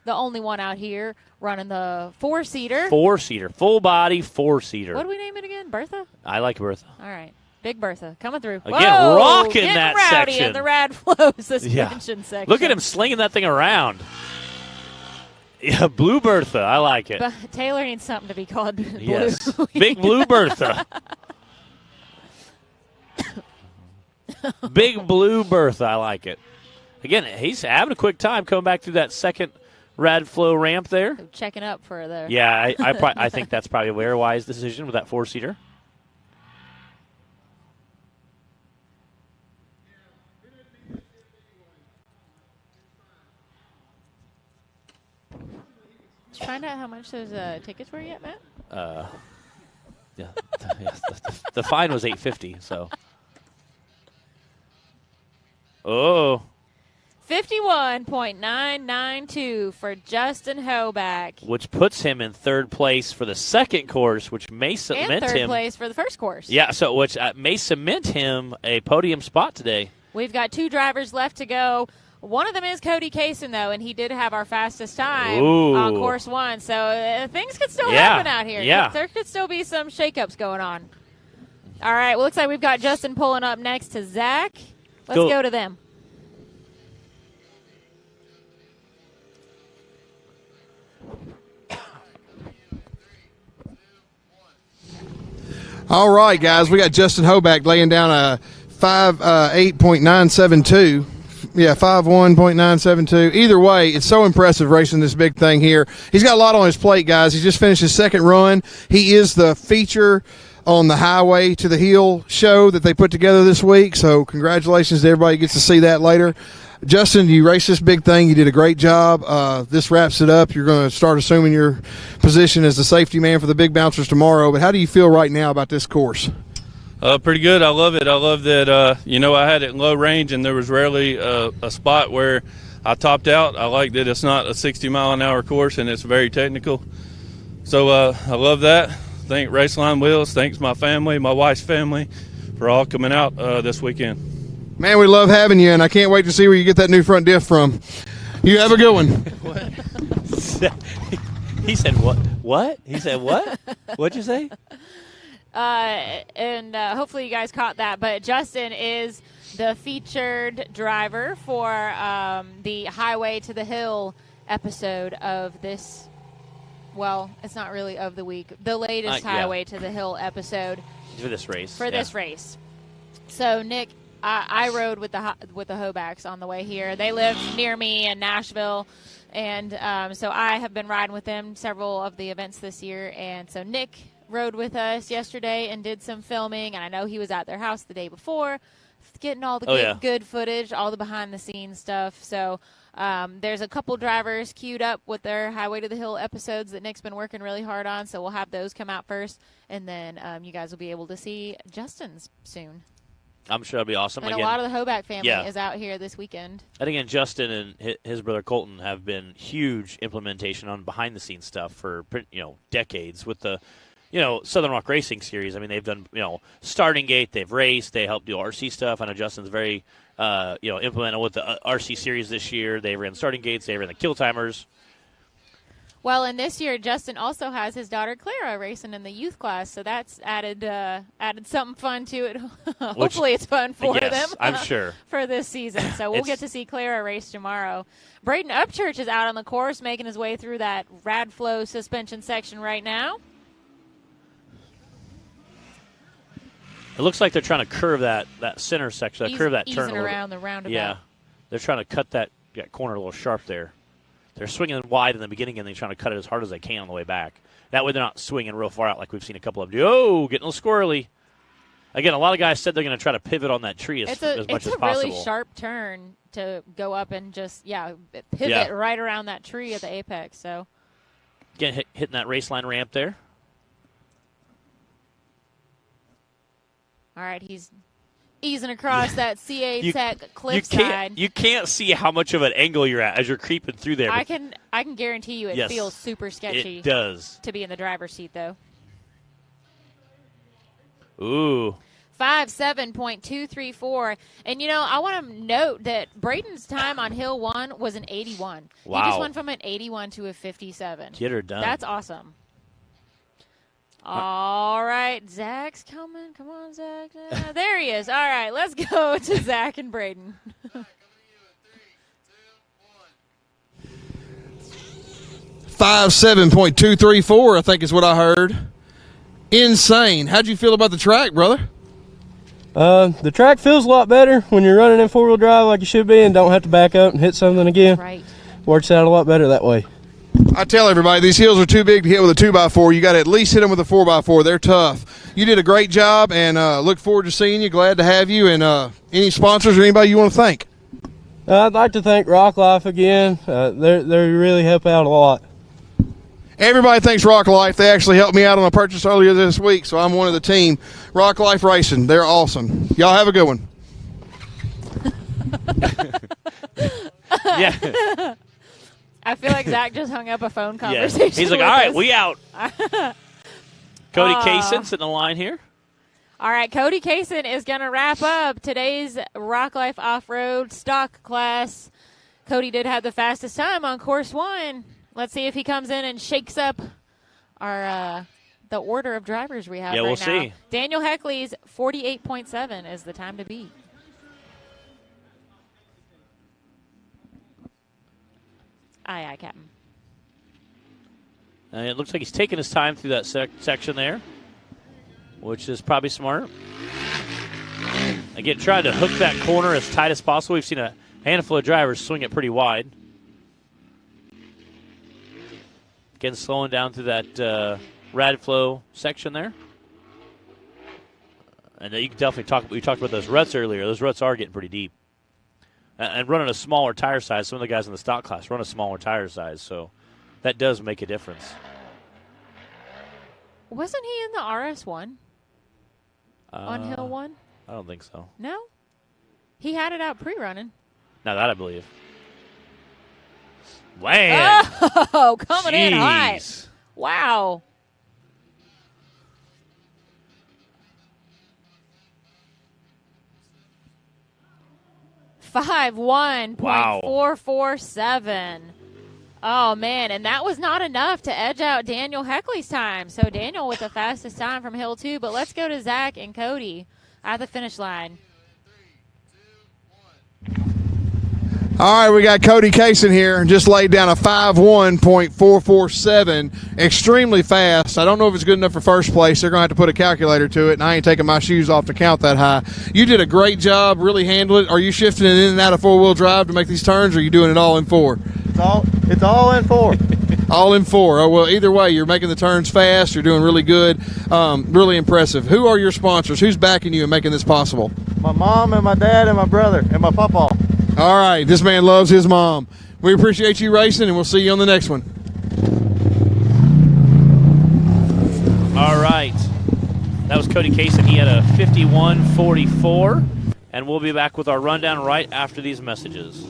the only one out here running the 4-seater. 4-seater, full-body 4-seater. What do we name it again? Bertha? I like Bertha. All right. Big Bertha coming through. Again, rocking that rowdy section. In the Rad Flow suspension section. Look at him slinging that thing around. Yeah, Blue Bertha. I like it. But Taylor needs something to be called Blue. Yes. Big Blue Bertha. Big Blue Bertha. I like it. Again, he's having a quick time coming back through that second Rad Flow ramp there. Checking up for the. Yeah, I think that's probably a very wise decision with that 4-seater. Did you find out how much those tickets were yet, Matt? Yeah, the fine was $850. So. Oh. 51.992 for Justin Hoback. Which puts him in 3rd place for the second course, which may cement him. And 3rd place for the first course. Yeah, so which may cement him a podium spot today. We've got 2 drivers left to go. One of them is Cody Kaysen, though, and he did have our fastest time on course 1. So things could still happen out here. Yeah. There could still be some shakeups going on. All right, well, looks like we've got Justin pulling up next to Zach. Let's go to them. All right, guys, we got Justin Hoback laying down a 5.8.972. Yeah, 5.1.972. Either way, it's so impressive racing this big thing here. He's got a lot on his plate, guys. He just finished his 2nd run. He is the feature on the Highway to the Hill show that they put together this week, so congratulations to everybody who gets to see that later. Justin, you raced this big thing. You did a great job. This wraps it up. You're going to start assuming your position as the safety man for the Big Bouncers tomorrow, but how do you feel right now about this course? Pretty good. I love it. I love that, I had it in low range and there was rarely a spot where I topped out. I like that it's not a 60-mile-an-hour course and it's very technical. So I love that. Thank Raceline Wheels. Thanks my family, my wife's family, for all coming out this weekend. Man, we love having you, and I can't wait to see where you get that new front diff from. You have a good one. What? He said what? What? He said what? What'd you say? And hopefully you guys caught that. But Justin is the featured driver for the Highway to the Hill episode of this. Well, it's not really of the week. The latest Highway to the Hill episode for this race. This race. So Nick, I rode with the Hobacks on the way here. They live near me in Nashville, and so I have been riding with them several of the events this year. And so Nick rode with us yesterday and did some filming, and I know he was at their house the day before, getting all the good footage, all the behind-the-scenes stuff. So there's a couple drivers queued up with their Highway to the Hill episodes that Nick's been working really hard on, so we'll have those come out first, and then you guys will be able to see Justin's soon. I'm sure that'll be awesome. And again, a lot of the Hoback family is out here this weekend. And again, Justin and his brother Colton have been huge implementation on behind-the-scenes stuff for decades with the Southern Rock Racing Series. I mean, they've done starting gate, they've raced, they helped do RC stuff. I know Justin's very implemented with the RC Series this year. They ran starting gates, they ran the kill timers. Well, and this year, Justin also has his daughter Clara racing in the youth class, so that's added something fun to it. Hopefully it's fun for them. I'm sure. For this season. So we'll get to see Clara race tomorrow. Braden Upchurch is out on the course making his way through that Radflow suspension section right now. It looks like they're trying to curve that center section, curve that turn a little around the roundabout. Yeah, they're trying to cut that corner a little sharp there. They're swinging wide in the beginning, and they're trying to cut it as hard as they can on the way back. That way they're not swinging real far out like we've seen a couple of them do. Oh, getting a little squirrely. Again, a lot of guys said they're going to try to pivot on that tree as much as possible. It's a really sharp turn to go up and just, pivot right around that tree at the apex. So, again, hitting that race line ramp there. All right, he's easing across that CA Tech cliffside. You can't see how much of an angle you're at as you're creeping through there. I can guarantee you it feels super sketchy. It does. To be in the driver's seat, though. Ooh. 5.7.234. And, I want to note that Braden's time on Hill 1 was an 81. Wow. He just went from an 81 to a 57. Get her done. That's awesome. All right, Zach's coming. Come on, Zach. There he is. All right, let's go to Zach and Braden. 5.7.234, I think is what I heard. Insane. How'd you feel about the track, brother? The track feels a lot better when you're running in four-wheel drive like you should be and don't have to back up and hit something again. Right. Works out a lot better that way. I tell everybody, these hills are too big to hit with a 2x4. You got to at least hit them with a 4x4. They're tough. You did a great job, and look forward to seeing you. Glad to have you. And any sponsors or anybody you want to thank? I'd like to thank Rock Life again. They really help out a lot. Everybody thanks Rock Life. They actually helped me out on a purchase earlier this week, so I'm one of the team. Rock Life Racing. They're awesome. Y'all have a good one. Yeah. I feel like Zach just hung up a phone conversation. Yeah. He's like, all right, we out. Cody Kaysen sitting in the line here. All right, Cody Kaysen is going to wrap up today's Rock Life Off-Road stock class. Cody did have the fastest time on course 1. Let's see if he comes in and shakes up our the order of drivers we have right now. Yeah, we'll see. Daniel Heckley's 48.7 is the time to beat. Aye, Captain. And it looks like he's taking his time through that section there, which is probably smart. Again, trying to hook that corner as tight as possible. We've seen a handful of drivers swing it pretty wide. Again, slowing down through that Radflow section there. And you can definitely we talked about those ruts earlier. Those ruts are getting pretty deep. And running a smaller tire size, some of the guys in the stock class run a smaller tire size, so that does make a difference. Wasn't he in the RS1 on Hill 1? I don't think so. No? He had it out pre-running. Now that I believe. Wham! Oh, coming in hot. Wow. Five 1.447. Oh, man, and that was not enough to edge out Daniel Heckley's time. So Daniel with the fastest time from Hill 2. But let's go to Zach and Cody at the finish line. All right, we got Cody Kaysen here, just laid down a 5.1.447, extremely fast. I don't know if it's good enough for first place. They're going to have to put a calculator to it, and I ain't taking my shoes off to count that high. You did a great job, really handled it. Are you shifting it in and out of four-wheel drive to make these turns, or are you doing it all in four? It's all in four. All in four. Oh, well, either way, you're making the turns fast. You're doing really good. Really impressive. Who are your sponsors? Who's backing you and making this possible? My mom and my dad and my brother and my papa. All right, this man loves his mom. We appreciate you racing, and we'll see you on the next one. All right. That was Cody Kaysen. He had a 51.44. And we'll be back with our rundown right after these messages.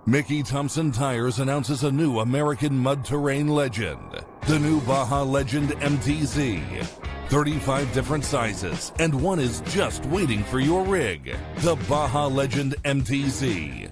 Mickey Thompson Tires announces a new American mud terrain legend, the new Baja Legend MTZ. 35 different sizes, and one is just waiting for your rig. The Baja Legend MTZ.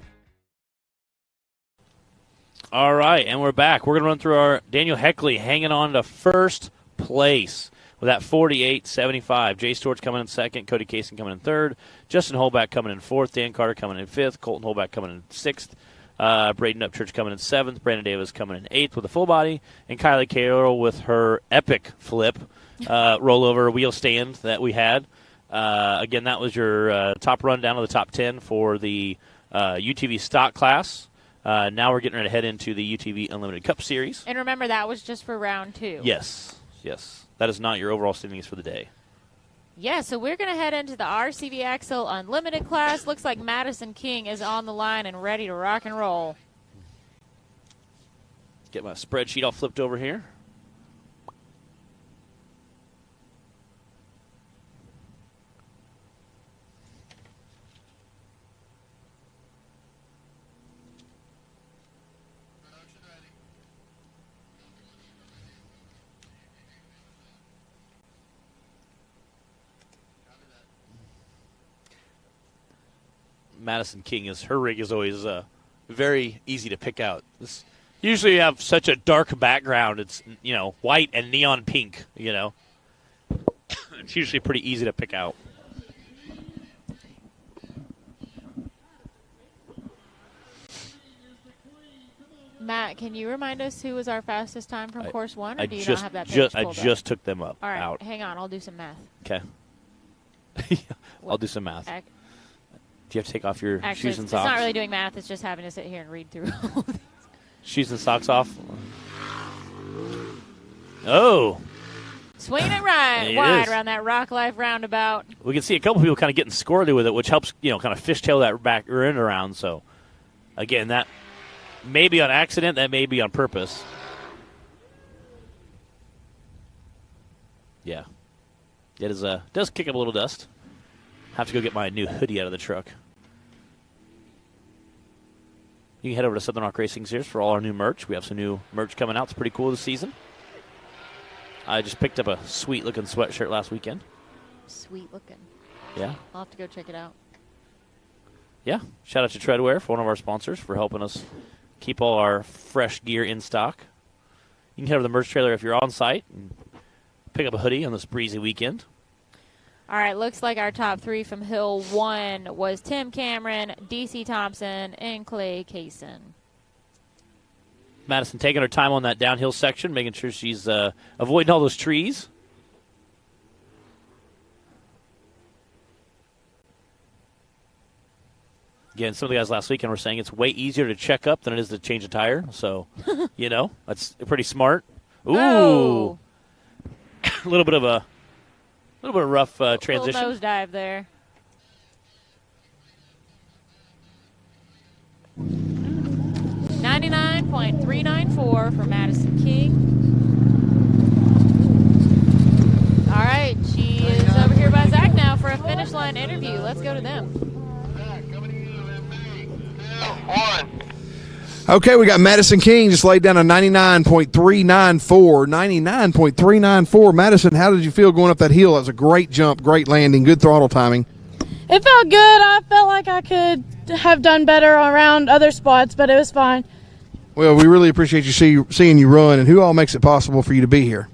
All right, and we're back. We're going to run through our Daniel Heckley hanging on to first place with that 48.75. Jay Storch coming in second, Cody Kaysen coming in third, Justin Holback coming in fourth, Dan Carter coming in fifth, Colton Holback coming in sixth, Braden Upchurch coming in seventh, Brandon Davis coming in eighth with a full body, and Kylie Carroll with her epic flip rollover wheel stand that we had. Again, that was your top rundown of the top 10 for the UTV stock class. Now we're getting ready to head into the UTV Unlimited Cup Series. And remember, that was just for round 2. Yes. That is not your overall standings for the day. Yeah, so we're going to head into the RCV Axle Unlimited class. Looks like Madison King is on the line and ready to rock and roll. Get my spreadsheet all flipped over here. Madison King her rig is always very easy to pick out. Usually you have such a dark background. It's, white and neon pink, It's usually pretty easy to pick out. Matt, can you remind us who was our fastest time from course 1, or do you not have that page pulled up? I just took them up. All right, out. Hang on. I'll do some math. Okay. I'll do some math. Do you have to take off your shoes and socks? It's not really doing math. It's just having to sit here and read through all these. Shoes and socks off. Oh. Swinging it wide around that Rock Life roundabout. We can see a couple people kind of getting squirrely with it, which helps, kind of fishtail that back end around. So, again, that may be on accident. That may be on purpose. Yeah. It is does kick up a little dust. Have to go get my new hoodie out of the truck. You can head over to Southern Rock Racing Series for all our new merch. We have some new merch coming out. It's pretty cool this season. I just picked up a sweet-looking sweatshirt last weekend. Sweet looking. Yeah. I'll have to go check it out. Yeah. Shout out to Treadwear for one of our sponsors for helping us keep all our fresh gear in stock. You can head over to the merch trailer if you're on site and pick up a hoodie on this breezy weekend. All right, looks like our top 3 from Hill 1 was Tim Cameron, DC Thompson, and Clay Kaysen. Madison taking her time on that downhill section, making sure she's avoiding all those trees. Again, some of the guys last weekend were saying it's way easier to check up than it is to change a tire. So, that's pretty smart. Ooh. Oh. A little bit of a rough transition. Little nosedive there. .394 for Madison King. All right, she is over here by Zach now for a finish line interview. Let's go to them. Okay, we got Madison King just laid down a 99.394. 99.394. Madison, how did you feel going up that hill? That was a great jump, great landing, good throttle timing. It felt good. I felt like I could have done better around other spots, but it was fine. Well, we really appreciate you seeing you run, and who all makes it possible for you to be here?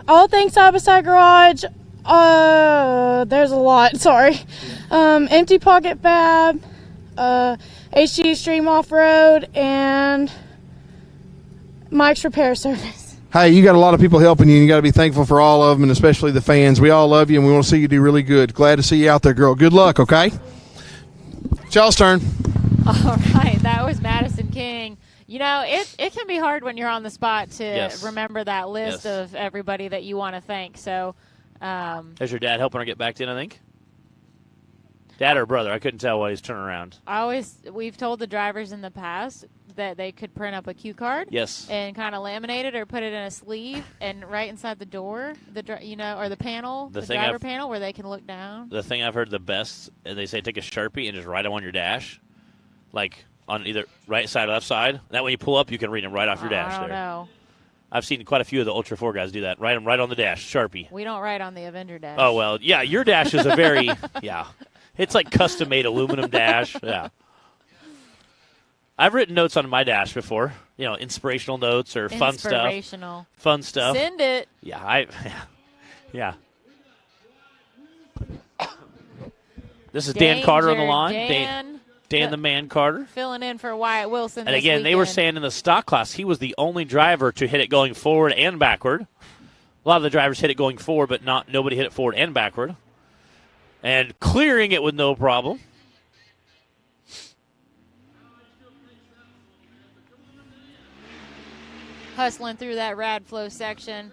All things Side by Side Garage. There's a lot, sorry. Empty Pocket Fab, HG Stream Off-Road, and Mike's Repair Service. Hey, you got a lot of people helping you, and you got to be thankful for all of them, and especially the fans. We all love you, and we want to see you do really good. Glad to see you out there, girl. Good luck, okay? y'all's turn. All right, that was Madison King. You know, it can be hard when you're on the spot to remember that list of everybody that you want to thank. So, has your dad helping her get back in, I think? Dad or brother? I couldn't tell while he's turning around. We've told the drivers in the past that they could print up a cue card. Yes. And kind of laminate it or put it in a sleeve and right inside the door, or the panel, the driver panel where they can look down. The thing I've heard the best, they say take a Sharpie and just write them on your dash, like on either right side or left side. That way you pull up, you can read them right off your dash. I don't know. I've seen quite a few of the Ultra 4 guys do that. Write them right on the dash, Sharpie. We don't write on the Avenger dash. Oh, well, yeah, your dash is a very, it's like custom-made aluminum dash. Yeah. I've written notes on my dash before, inspirational notes or fun stuff. Fun stuff. Send it. Yeah, yeah. This is Dan Carter on the line. Dan the Man Carter. Filling in for Wyatt Wilson. And again, they were saying in the stock class he was the only driver to hit it going forward and backward. A lot of the drivers hit it going forward, but nobody hit it forward and backward. And clearing it with no problem. Hustling through that Radflow section.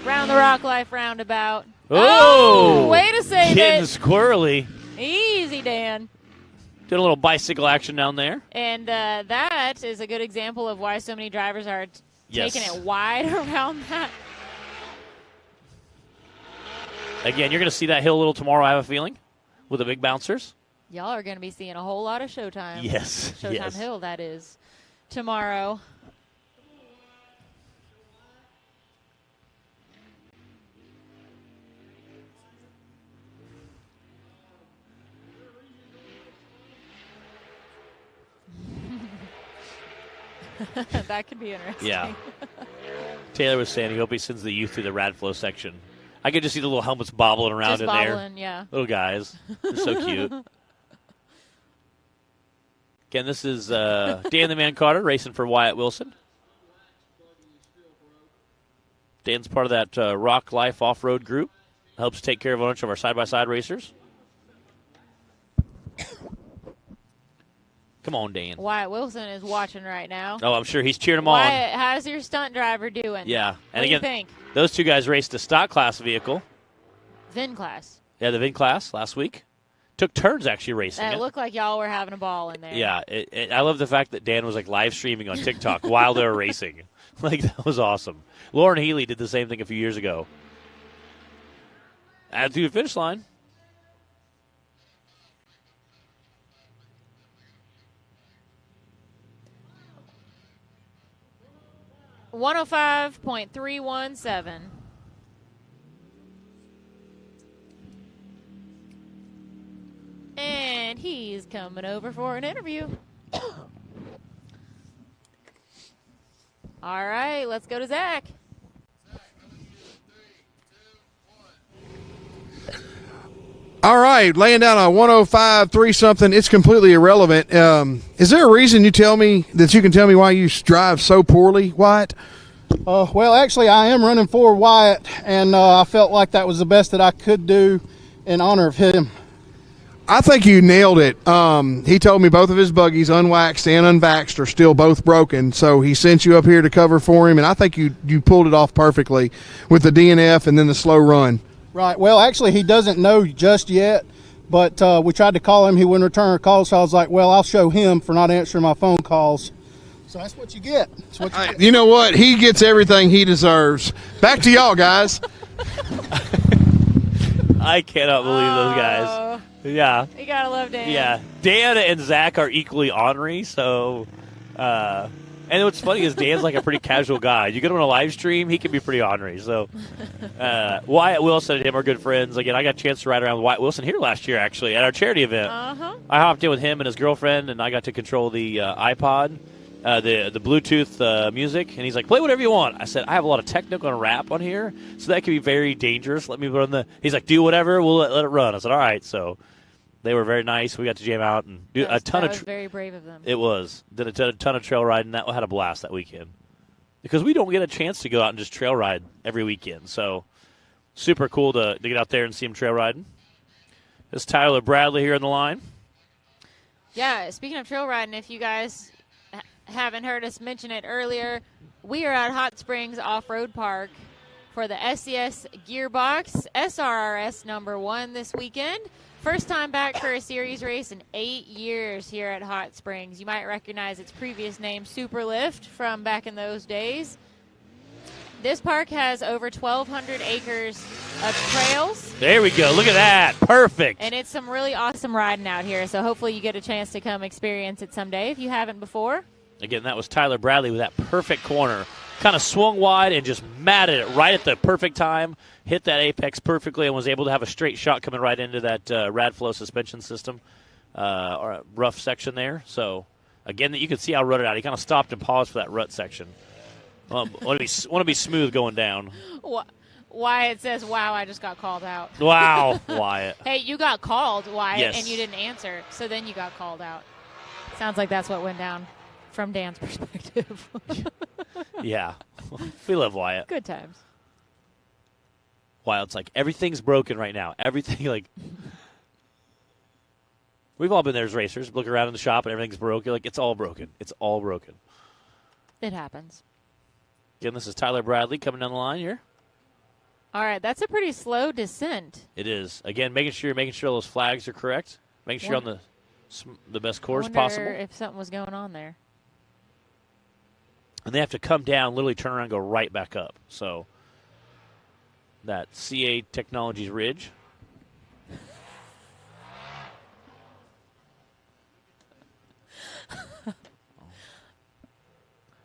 Round the Rock Life roundabout. Oh! Way to save Getting it. Squirrely. Easy, Dan. Did a little bicycle action down there. And that is a good example of why so many drivers are taking it wide around that. Again, you're going to see that hill a little tomorrow, I have a feeling, with the big bouncers. Y'all are going to be seeing a whole lot of Showtime. Yes. Showtime Hill, that is, tomorrow. That could be interesting. Yeah. Taylor was saying he hope he sends the youth through the Radflow section. I could just see the little helmets bobbling around just in bobbling, there. Yeah. Little guys. They're so cute. Again, this is Dan the Man Carter racing for Wyatt Wilson. Dan's part of that Rock Life off-road group. Helps take care of a bunch of our side-by-side racers. Come on, Dan. Wyatt Wilson is watching right now. Oh, I'm sure he's cheering them Wyatt, how's your stunt driver doing? Yeah. And what again, do you think? Those two guys raced a stock class vehicle. VIN class. Yeah, the VIN class last week. Took turns actually racing it. It looked like y'all were having a ball in there. Yeah. I love the fact that Dan was like live streaming on TikTok while they were racing. Like, that was awesome. Lauren Healy did the same thing a few years ago. Add through the finish line. .317. And he's coming over for an interview. All right, let's go to Zach. All right, laying down a 105.3 something. It's completely irrelevant. Is there a reason you can tell me why you drive so poorly, Wyatt? Well, actually, I am running for Wyatt, and I felt like that was the best that I could do in honor of him. I think you nailed it. He told me both of his buggies, unwaxed and unvaxxed, are still both broken, so he sent you up here to cover for him, and I think you pulled it off perfectly with the DNF and then the slow run. Right. Well, actually, he doesn't know just yet, but we tried to call him. He wouldn't return our calls, so I was like, well, I'll show him for not answering my phone calls. So that's what you get. You know what? He gets everything he deserves. Back to y'all, guys. I cannot believe those guys. Yeah. You got to love Dan. Yeah. Dan and Zach are equally ornery, so and what's funny is Dan's like a pretty casual guy. You get him on a live stream, he can be pretty ornery. So Wyatt Wilson and him are good friends. Again, I got a chance to ride around with Wyatt Wilson here last year, actually, at our charity event. Uh-huh. I hopped in with him and his girlfriend, and I got to control the iPod, the Bluetooth music. And he's like, play whatever you want. I said, I have a lot of technical and rap on here, so that could be very dangerous. Let me put on He's like, do whatever, we'll let it run. I said, all right. So they were very nice. We got to jam out and do a ton of. That was very brave of them. It was. Did a ton of trail riding. That had a blast that weekend because we don't get a chance to go out and just trail ride every weekend. So super cool to get out there and see him trail riding. This is Tyler Bradley here on the line. Yeah, speaking of trail riding, if you guys haven't heard us mention it earlier, we are at Hot Springs Off-Road Park for the SCS Gearbox SRRS #1 this weekend. First time back for a series race in 8 years here at Hot Springs. You might recognize its previous name, Superlift, from back in those days. This park has over 1,200 acres of trails. There we go. Look at that. Perfect. And it's some really awesome riding out here, so hopefully you get a chance to come experience it someday if you haven't before. Again, that was Tyler Bradley with that perfect corner. Kind of swung wide and just matted it right at the perfect time, hit that apex perfectly, and was able to have a straight shot coming right into that Radflow suspension system, or a rough section there. So, again, you can see how rutted out. He kind of stopped and paused for that rut section. Want to be smooth going down. Wyatt says, wow, I just got called out. Wow, Wyatt. Hey, you got called, Wyatt, yes. And you didn't answer, so then you got called out. Sounds like that's what went down from Dan's perspective. Yeah. We love Wyatt. Good times. Wyatt's like, everything's broken right now. Everything, like, we've all been there as racers, look around in the shop and everything's broken. Like, it's all broken. It's all broken. It happens. Again, this is Tyler Bradley coming down the line here. All right, that's a pretty slow descent. It is. Again, making sure those flags are correct. Making sure on the best course possible. I wonder if something was going on there. And they have to come down, literally turn around and go right back up. So that CA Technologies Ridge.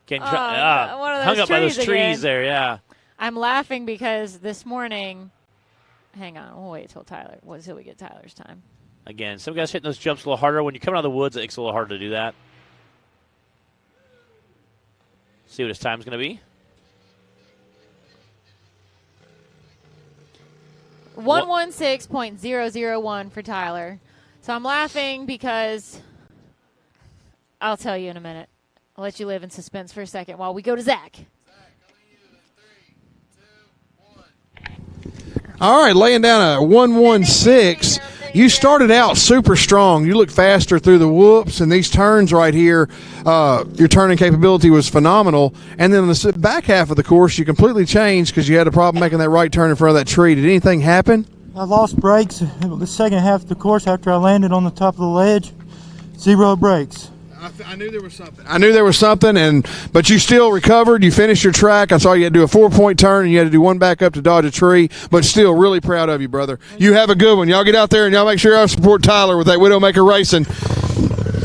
Hung up by those trees there, yeah. I'm laughing because this morning, hang on, we'll wait till we get Tyler's time. Again, some guys hitting those jumps a little harder. When you come out of the woods, it makes it a little harder to do that. See what his time's going to be. 1:16.001 for Tyler. So I'm laughing because I'll tell you in a minute. I'll let you live in suspense for a second while we go to Zach. All right, laying down a 1:16. You started out super strong. You look faster through the whoops and these turns right here. Your turning capability was phenomenal. And then in the back half of the course, you completely changed because you had a problem making that right turn in front of that tree. Did anything happen? I lost brakes the second half of the course after I landed on the top of the ledge. 0 brakes. I knew there was something. But you still recovered. You finished your track. I saw you had to do a 4-point turn, and you had to do one back up to dodge a tree. But still, really proud of you, brother. You have a good one. Y'all get out there, and y'all make sure y'all support Tyler with that Widowmaker Racing.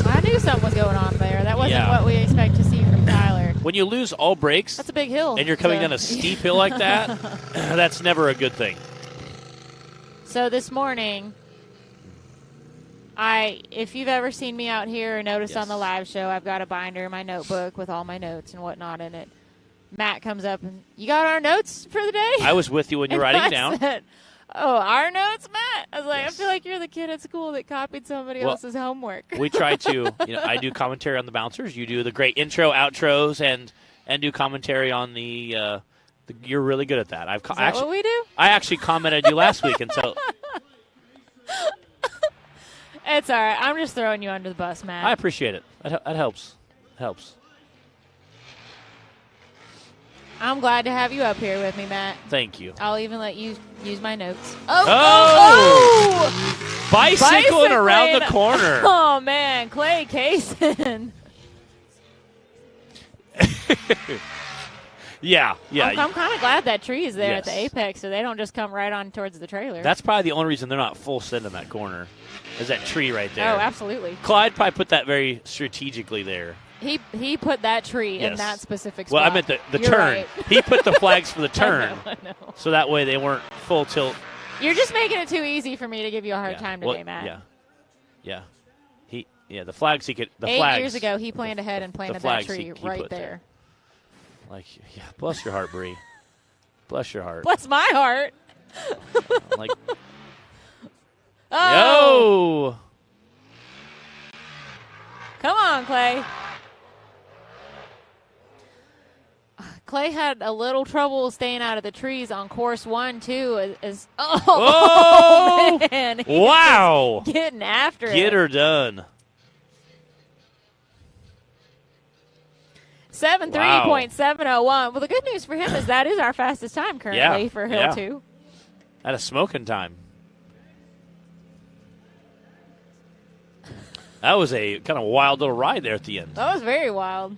I knew something was going on there. That wasn't what we expect to see from Tyler. When you lose all brakes, that's a big hill, and you're coming down a steep hill like that, that's never a good thing. So this morning, if you've ever seen me out here or noticed on the live show, I've got a binder in my notebook with all my notes and whatnot in it. Matt comes up and, you got our notes for the day? I was with you when you were writing down. Said, oh, our notes, Matt? I was like, I feel like you're the kid at school that copied somebody else's homework. We try to, I do commentary on the bouncers. You do the great intro, outros, and do commentary on the you're really good at that. Is that what we do? I actually commented you last week, and so... It's all right. I'm just throwing you under the bus, Matt. I appreciate it. That helps. It helps. I'm glad to have you up here with me, Matt. Thank you. I'll even let you use my notes. Bicycling around the corner. Oh, man. Clay Kaysen. Yeah. I'm kind of glad that tree is there at the apex so they don't just come right on towards the trailer. That's probably the only reason they're not full send in that corner is that tree right there. Oh, absolutely. Clyde probably put that very strategically there. He put that tree in that specific spot. Well, I meant the turn. Right. He put the flags for the turn. I know. So that way they weren't full tilt. You're just making it too easy for me to give you a hard time today, Matt. Yeah. The flags he could. 8 years ago, he planned ahead and planted that tree right there. Bless your heart, Bree. Bless your heart. Bless my heart. Yo! Come on, Clay. Clay had a little trouble staying out of the trees on course 1, too. Oh, man. Wow. Getting after it. Get her done. 7:3.701. Well, the good news for him is that is our fastest time currently for Hill 2. At a smoking time. That was a kind of wild little ride there at the end. That was very wild.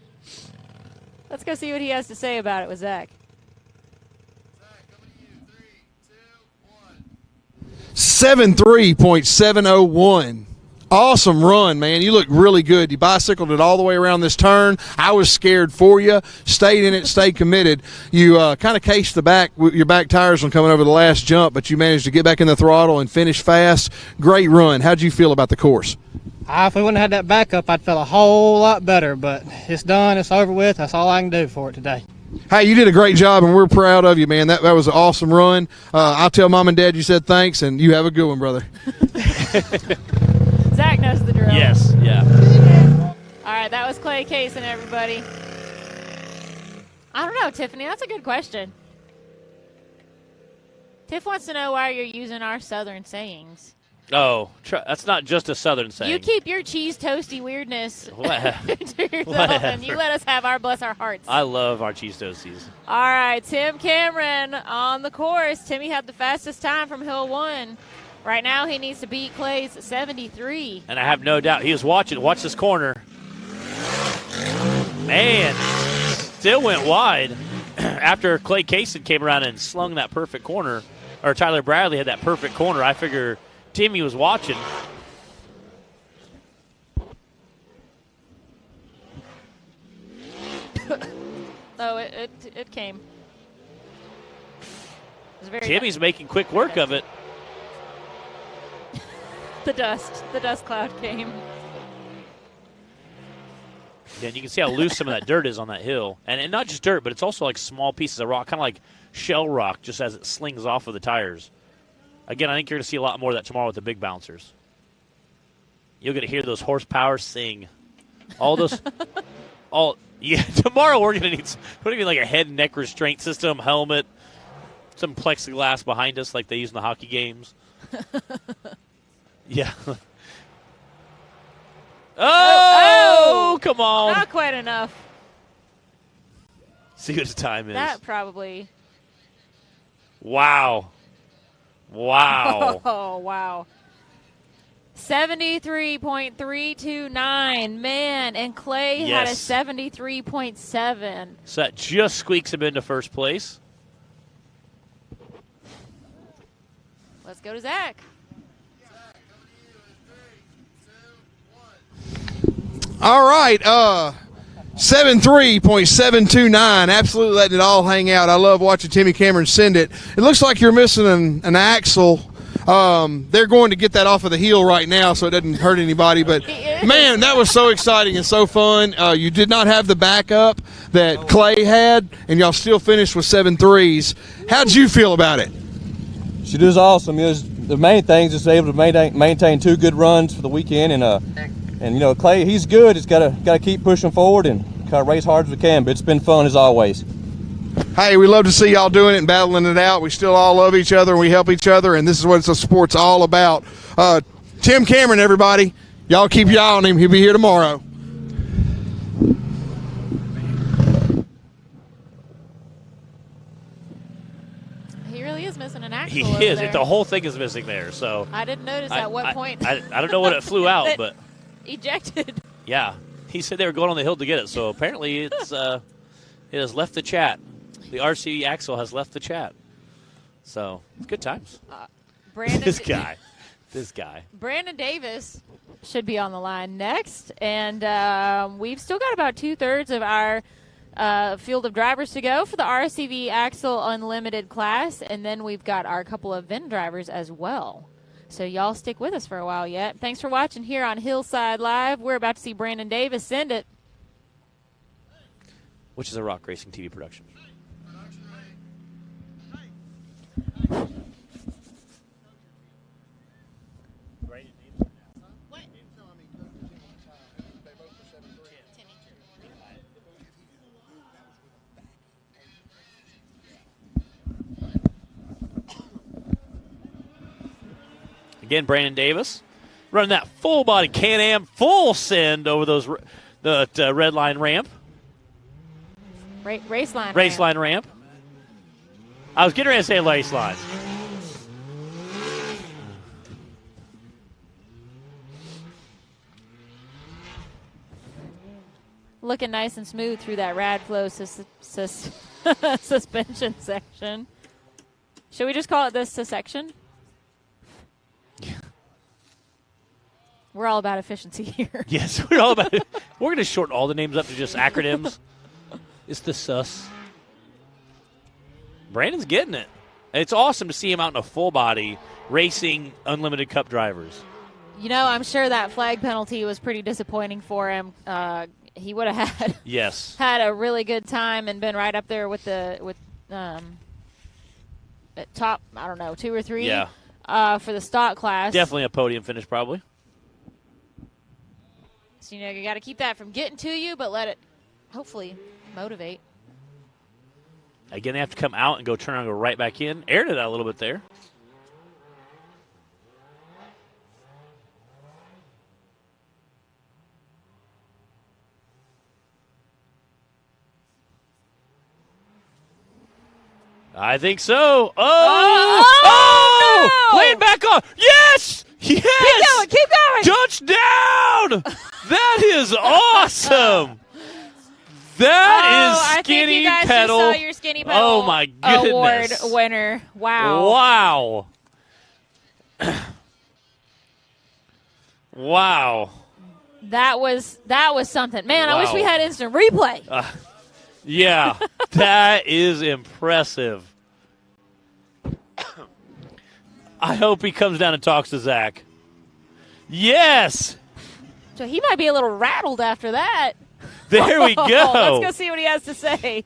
Let's go see what he has to say about it with Zach. 7:3.701. Awesome run, man. You look really good. You bicycled it all the way around this turn. I was scared for you. Stayed in it, stayed committed. You kind of cased the back with your back tires when coming over the last jump, but you managed to get back in the throttle and finish fast. Great run. How'd you feel about the course? If we wouldn't have had that backup, I'd feel a whole lot better, but it's done. It's over with. That's all I can do for it today. Hey, you did a great job, and we're proud of you, man. That was an awesome run. I'll tell Mom and Dad you said thanks, and you have a good one, brother. Zach knows the drill. Yes, yeah. All right, that was Clay Cason, everybody. I don't know, Tiffany. That's a good question. Tiff wants to know why you're using our Southern sayings. Oh, that's not just a Southern saying. You keep your cheese toasty weirdness to yourself, and you let us have our bless our hearts. I love our cheese toasties. All right, Tim Cameron on the course. Timmy had the fastest time from Hill 1. Right now, he needs to beat Clay's 73. And I have no doubt he was watching. Watch this corner. Man, still went wide after Clay Cason came around and slung that perfect corner. Or Tyler Bradley had that perfect corner. I figure Timmy was watching. Oh, it came. It was Timmy's making quick work of it. The dust cloud came. Yeah, and you can see how loose some of that dirt is on that hill. And not just dirt, but it's also like small pieces of rock, kind of like shell rock, just as it slings off of the tires. Again, I think you're going to see a lot more of that tomorrow with the big bouncers. You're going to hear those horsepower sing. All those, tomorrow we're going to need like a head and neck restraint system, helmet, some plexiglass behind us like they use in the hockey games. Yeah. Oh, come on. Not quite enough. See what the time is. That probably. Wow. Oh, wow. 73.329. Man, and Clay had a 73.7. So that just squeaks him into first place. Let's go to Zach. All right, 73.729, absolutely letting it all hang out. I love watching Timmy Cameron send it. It looks like you're missing an axle. They're going to get that off of the heel right now so it doesn't hurt anybody. But, man, that was so exciting and so fun. You did not have the backup that Clay had, and y'all still finished with 7.3s. How'd you feel about it? She does awesome. The main thing is just able to maintain two good runs for the weekend, and you know, Clay, he's good. He's got to keep pushing forward and kind of race hard as we can. But it's been fun as always. Hey, we love to see y'all doing it and battling it out. We still all love each other and we help each other, and this is what the sport's all about. Tim Cameron, everybody, y'all keep your eye on him. He'll be here tomorrow. He really is missing an axle. He is. The whole thing is missing there. So I didn't notice at what point. I don't know when it flew out, but ejected. Yeah, he said they were going on the hill to get it. So apparently it has left the chat. The RC axle has left the chat. So it's good times. This guy. Brandon Davis should be on the line next, and we've still got about 2/3 of our field of drivers to go for the RCV Axle Unlimited class, and then we've got our couple of VIN drivers as well. So y'all stick with us for a while yet. Thanks for watching here on Hillside Live. We're about to see Brandon Davis send it. Which is a Rock Racing TV production. Again, Brandon Davis running that full body Can-Am full send over the red line ramp. Race line ramp. I was getting ready to say race line. Looking nice and smooth through that Radflow suspension section. Should we just call it the section? Yeah. We're all about efficiency here. Yes, we're all about it. We're going to shorten all the names up to just acronyms. It's the sus. Brandon's getting it. It's awesome to see him out in a full body racing Unlimited Cup drivers. You know, I'm sure that flag penalty was pretty disappointing for him. He would have had a really good time and been right up there with top, I don't know, 2 or 3 for the stock class. Definitely a podium finish, probably. So, you got to keep that from getting to you, but let it hopefully motivate. Again, they have to come out and go turn and go right back in. Aired it out a little bit there. I think so. Oh! No! Laying back on. Yes! Yes! Keep going! Touchdown! That is awesome! That is Skinny I think you guys Pedal. just saw your Skinny Pedal Oh, my goodness. award winner. Wow. Wow. Wow. That was something. Man, I wish Wow. we had instant replay. Yeah, that is impressive. I hope he comes down and talks to Zach. Yes! So he might be a little rattled after that. There we go. Let's go see what he has to say.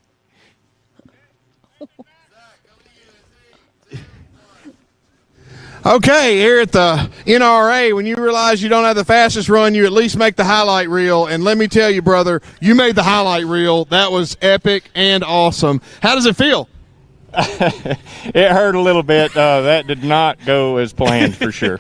Okay, here at the NRA, when you realize you don't have the fastest run, you at least make the highlight reel. And let me tell you, brother, you made the highlight reel. That was epic and awesome. How does it feel? It hurt a little bit. That did not go as planned for sure.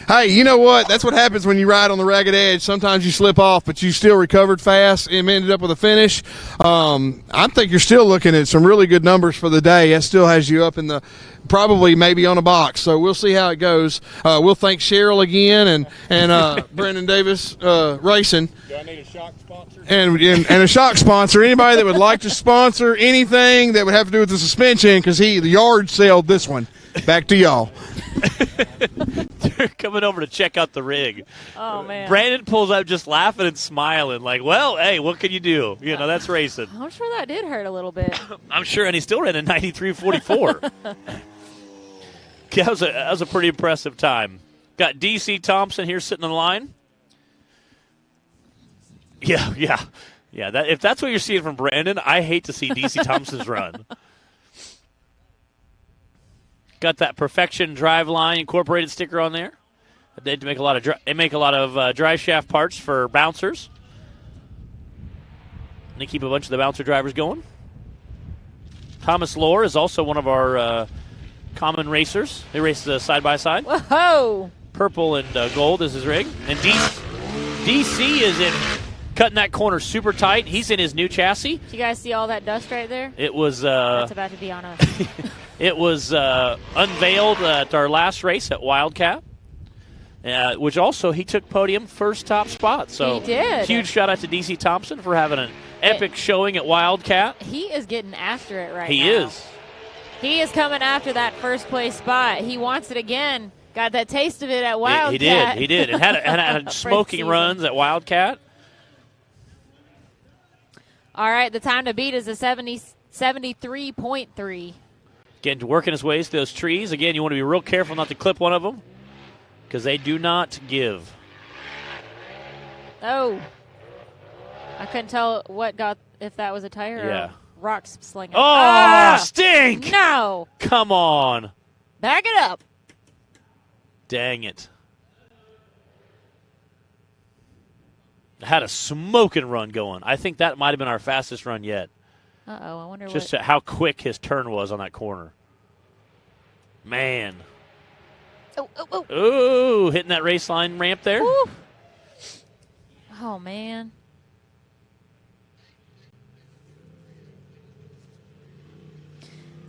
Hey, you know what? That's what happens when you ride on the ragged edge. Sometimes you slip off, but you still recovered fast and ended up with a finish. I think you're still looking at some really good numbers for the day. That still has you up in the probably maybe on a box. So we'll see how it goes. We'll thank Cheryl again and Brendan Davis Racing. Do I need a shock sponsor? And a shock sponsor. Anybody that would like to sponsor anything that would have to do with the suspension, because the yard sold this one. Back to y'all. They're coming over to check out the rig. Oh, man. Brandon pulls up just laughing and smiling like, well, hey, what can you do? That's racing. I'm sure that did hurt a little bit. I'm sure, and he still ran a 93.44. That was a pretty impressive time. Got DC Thompson here sitting in the line. Yeah. If that's what you're seeing from Brandon, I hate to see DC Thompson's run. Got that Perfection Driveline Incorporated sticker on there. They make a lot of drive shaft parts for bouncers. And they keep a bunch of the bouncer drivers going. Thomas Lohr is also one of our common racers. They race side by side. Whoa! Purple and gold is his rig. And DC is in cutting that corner super tight. He's in his new chassis. Do you guys see all that dust right there? It was. That's about to be on us. It was unveiled at our last race at Wildcat, which also he took podium first top spot. So he did. Huge shout out to DC Thompson for having an epic showing at Wildcat. He is getting after it right now. He is. He is coming after that first place spot. He wants it again. Got that taste of it at Wildcat. He did. And had smoking runs at Wildcat. All right, the time to beat is a 73.3. Again, working his ways through those trees. Again, you want to be real careful not to clip one of them because they do not give. Oh. I couldn't tell if that was a tire or rocks slinging. Oh, stink! No. Come on. Back it up. Dang it. Had a smoking run going. I think that might have been our fastest run yet. Uh-oh, I wonder just how quick his turn was on that corner. Man. Oh. Ooh, hitting that race line ramp there. Ooh. Oh, man.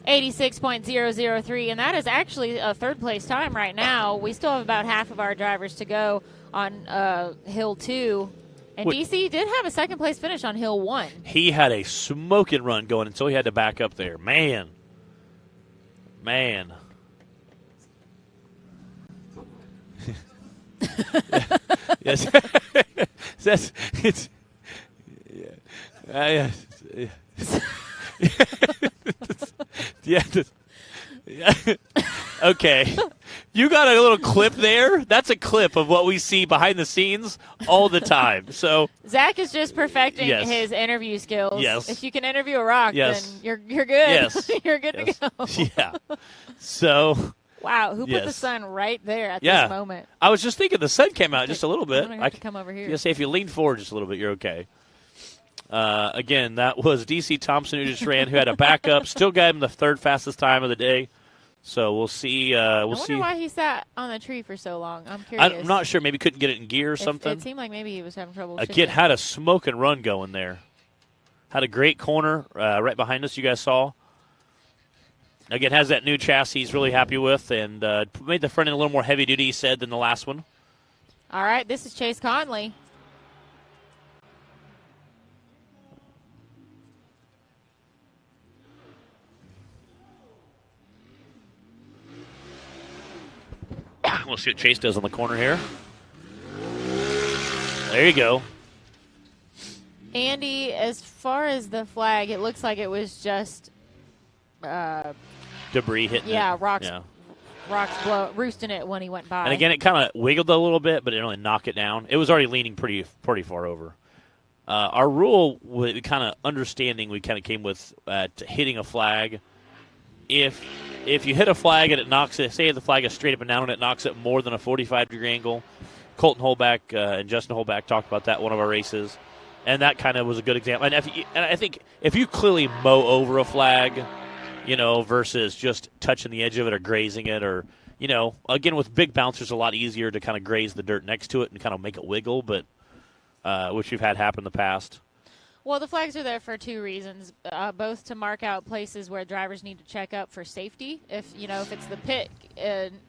86.003, and that is actually a third-place time right now. We still have about half of our drivers to go on Hill 2. And DC did have a second-place finish on Hill 1. He had a smoking run going until he had to back up there. Man. Yes. Okay. You got a little clip there. That's a clip of what we see behind the scenes all the time. So Zach is just perfecting his interview skills. Yes. If you can interview a rock, then you're good. Yes. You're good to go. Yeah. So wow, who put the sun right there at this moment? I was just thinking the sun came out just a little bit. I'm gonna have to come over here. Say if you lean forward just a little bit, you're okay. Again, that was DC Thompson who just ran, who had a backup. Still got him the third fastest time of the day. So we'll see. I wonder why he sat on the tree for so long. I'm curious. I'm not sure. Maybe couldn't get it in gear or something. It seemed like maybe he was having trouble. Again, had a smoke and run going there. Had a great corner right behind us. You guys saw. Again, has that new chassis he's really happy with, and made the front end a little more heavy duty, he said, than the last one. All right, this is Chase Conley. We'll see what Chase does on the corner here. There you go. Andy, as far as the flag, it looks like it was just debris hitting it. Rocks roosting it when he went by. And again, it kind of wiggled a little bit, but it didn't really knock it down. It was already leaning pretty far over. Our rule, kind of understanding we kind of came with hitting a flag. If you hit a flag and it knocks it, say the flag is straight up and down and it knocks it more than a 45-degree angle, Colton Holback and Justin Holback talked about that one of our races, and that kind of was a good example. And I think if you clearly mow over a flag, versus just touching the edge of it or grazing it, or again with big bouncers, a lot easier to kind of graze the dirt next to it and kind of make it wiggle, but which we've had happen in the past. Well, the flags are there for two reasons, both to mark out places where drivers need to check up for safety. If it's the pit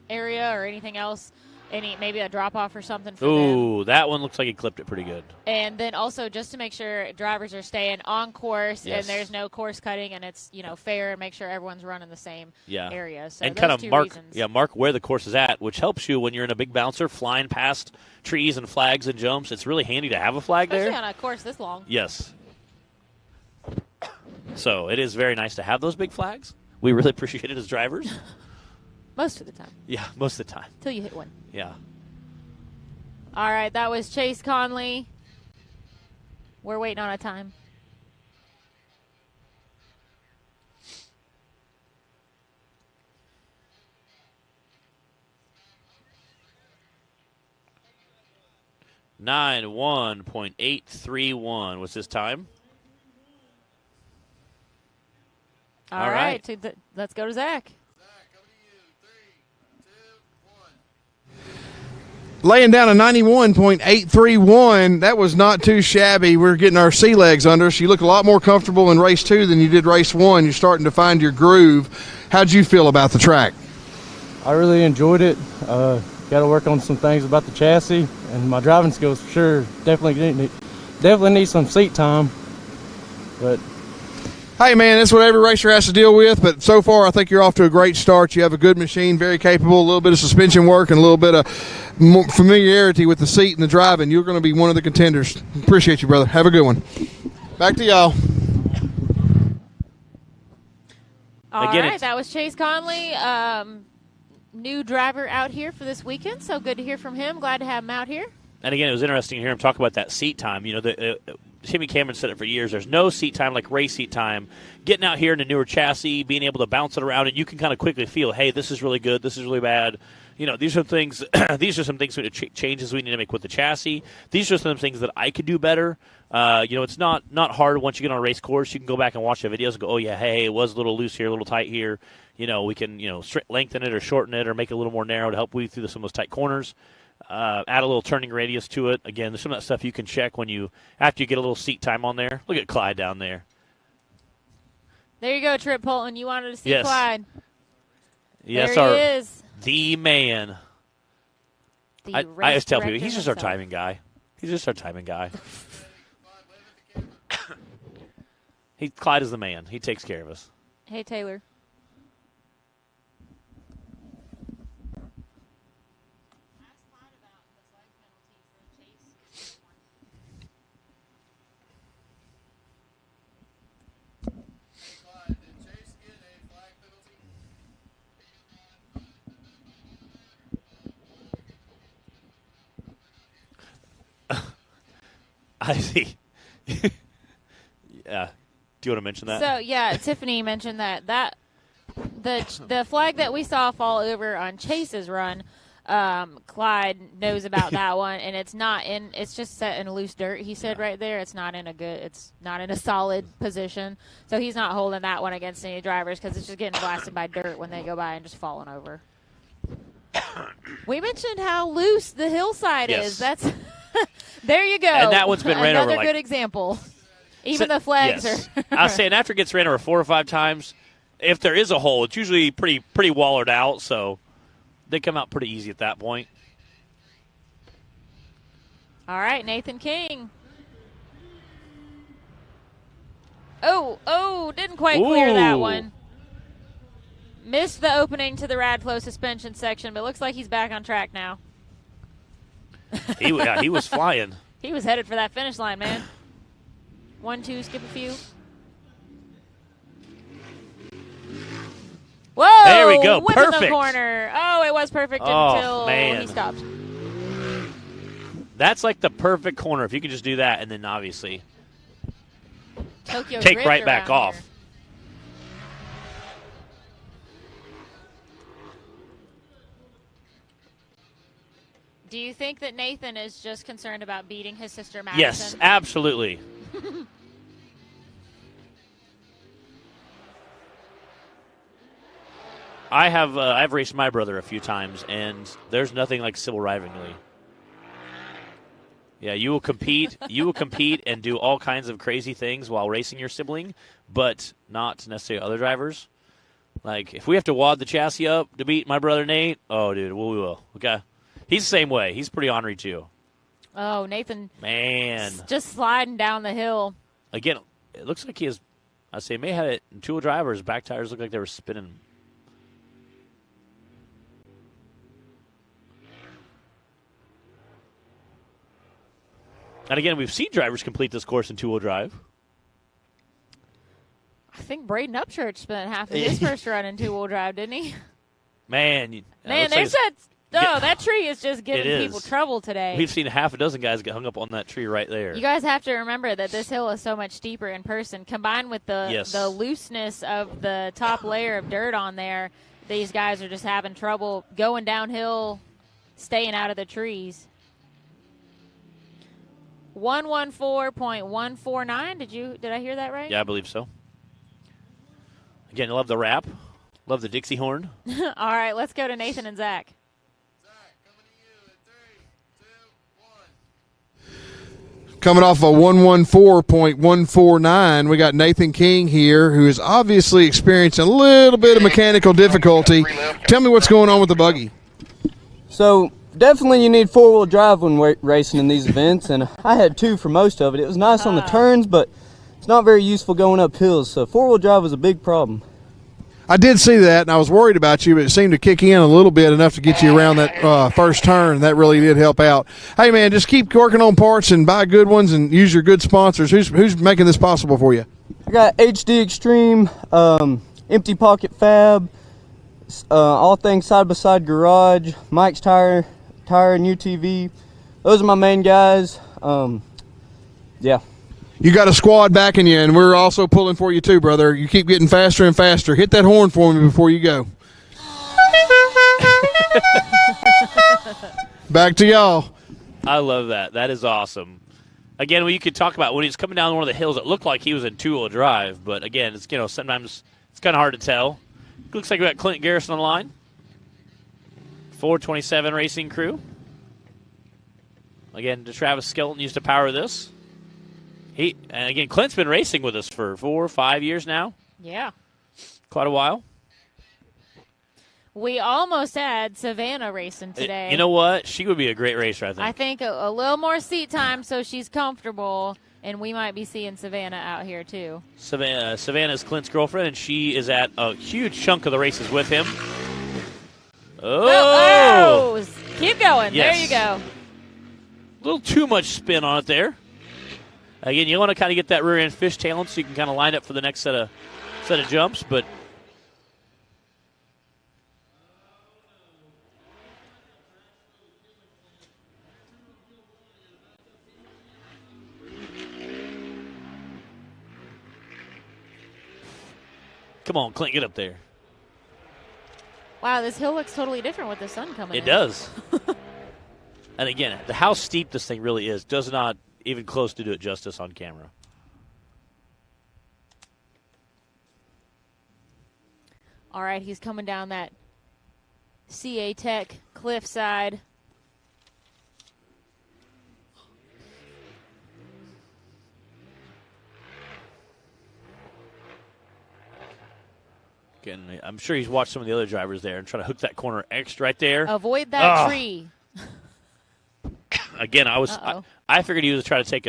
area or anything else, maybe a drop-off or something for them. Ooh, that one looks like he clipped it pretty good. And then also just to make sure drivers are staying on course and there's no course cutting and it's, fair, and make sure everyone's running the same area. So and kind of mark where the course is at, which helps you when you're in a big bouncer flying past trees and flags and jumps. It's really handy to have a flag especially there. On a course this long. Yes. So it is very nice to have those big flags. We really appreciate it as drivers. Most of the time. Yeah, most of the time. Till you hit one. Yeah. All right, that was Chase Conley. We're waiting on a time. .831 was his time. All right. Let's go to Zach. Laying down a 91.831. That was not too shabby. We're getting our sea legs under us. You look a lot more comfortable in race 2 than you did race 1. You're starting to find your groove. How'd you feel about the track? I really enjoyed it. Got to work on some things about the chassis and my driving skills for sure. Definitely need some seat time. But hey, man, that's what every racer has to deal with, but so far I think you're off to a great start. You have a good machine, very capable, a little bit of suspension work and a little bit of familiarity with the seat and the driving. You're going to be one of the contenders. Appreciate you, brother. Have a good one. Back to y'all. All right, that was Chase Conley, new driver out here for this weekend, so good to hear from him. Glad to have him out here. And again, it was interesting to hear him talk about that seat time. Timmy Cameron said it for years. There's no seat time like race seat time. Getting out here in a newer chassis, being able to bounce it around, and you can kind of quickly feel, hey, this is really good, this is really bad. These are things. These are some things changes we need to make with the chassis. These are some things that I could do better. It's not hard once you get on a race course. You can go back and watch the videos and go, oh yeah, hey, it was a little loose here, a little tight here. We can lengthen it or shorten it or make it a little more narrow to help weave through some of those tight corners. Add a little turning radius to it. Again, there's some of that stuff you can check after you get a little seat time on there. Look at Clyde down there. There you go, Trip Polton. You wanted to see Clyde. Yes, there he is. The man. I always tell people, he's just our timing guy. He's just our timing guy. Clyde is the man. He takes care of us. Hey, Taylor. I see. Yeah. Do you want to mention that? So, yeah, Tiffany mentioned that the flag that we saw fall over on Chase's run, Clyde knows about that one, and it's just set in loose dirt. He said right there, it's not in a solid position. So he's not holding that one against any drivers because it's just getting blasted by dirt when they go by and just falling over. We mentioned how loose the hillside is. That's there you go. And that one's been ran over. Another good example. Even the flags are. I was saying after it gets ran over 4 or 5 times, if there is a hole, it's usually pretty wallered out, so they come out pretty easy at that point. All right, Nathan King. Oh, didn't quite clear that one. Missed the opening to the Radflow suspension section, but looks like he's back on track now. He was flying. He was headed for that finish line, man. 1, 2, skip a few. Whoa! There we go. Whip Perfect. in the corner. Oh, it was perfect until he stopped. That's like the perfect corner. If you could just do that, and then obviously Tokyo take Drift right back off. Here. Do you think that Nathan is just concerned about beating his sister Madison? Yes, absolutely. I've raced my brother a few times, and there's nothing like civil rivalry. Yeah, you will compete. You will compete and do all kinds of crazy things while racing your sibling, but not necessarily other drivers. Like if we have to wad the chassis up to beat my brother Nate, oh dude, we will. Okay, he's the same way. He's pretty ornery too. Oh, Nathan. Man, just sliding down the hill. Again, it looks like he has. I say, may have it in 2 drivers. Back tires look like they were spinning. And again, we've seen drivers complete this course in 2-wheel drive. I think Braden Upchurch spent half of his first run in 2-wheel drive, didn't he? Man, there's that tree is just giving people trouble today. We've seen half a dozen guys get hung up on that tree right there. You guys have to remember that this hill is so much steeper in person, combined with the looseness of the top layer of dirt on there. These guys are just having trouble going downhill, staying out of the trees. 114.149. Did I hear that right? Yeah, I believe so. Again, I love the rap. Love the Dixie horn. All right, let's go to Nathan and Zach. Coming off a 114.149, we got Nathan King here, who is obviously experiencing a little bit of mechanical difficulty. Tell me what's going on with the buggy. So definitely you need 4-wheel drive when racing in these events, and I had 2 for most of it. It was nice on the turns, but it's not very useful going up hills, so 4-wheel drive was a big problem. I did see that, and I was worried about you, but it seemed to kick in a little bit enough to get you around that first turn. That really did help out. Hey, man, just keep working on parts and buy good ones and use your good sponsors. Who's making this possible for you? I got HD Extreme, Empty Pocket Fab, All Things Side by Side Garage, Mike's Tire and UTV. Those are my main guys. Yeah. You got a squad backing you, and we're also pulling for you too, brother. You keep getting faster and faster. Hit that horn for me before you go. Back to y'all. I love that. That is awesome. Again, you could talk about when he's coming down one of the hills, it looked like he was in 2-wheel drive, but again, it's sometimes it's kind of hard to tell. Looks like we got Clint Garrison on the line. 427 Racing Crew. Again, Travis Skelton used to power this. And again, Clint's been racing with us for 4 or 5 years now. Yeah. Quite a while. We almost had Savannah racing today. You know what? She would be a great racer, I think. I think a little more seat time so she's comfortable, and we might be seeing Savannah out here too. Savannah's Clint's girlfriend, and she is at a huge chunk of the races with him. Oh! Keep going. Yes. There you go. A little too much spin on it there. Again, you want to kind of get that rear end fishtailing so you can kind of line up for the next set of jumps, but come on, Clint, get up there. Wow, this hill looks totally different with the sun coming in. It does. And again, how steep this thing really is does not even close to do it justice on camera. All right, he's coming down that CA Tech cliffside. Again, I'm sure he's watched some of the other drivers there and trying to hook that corner extra right there. Avoid that tree. Again, I figured he was trying to take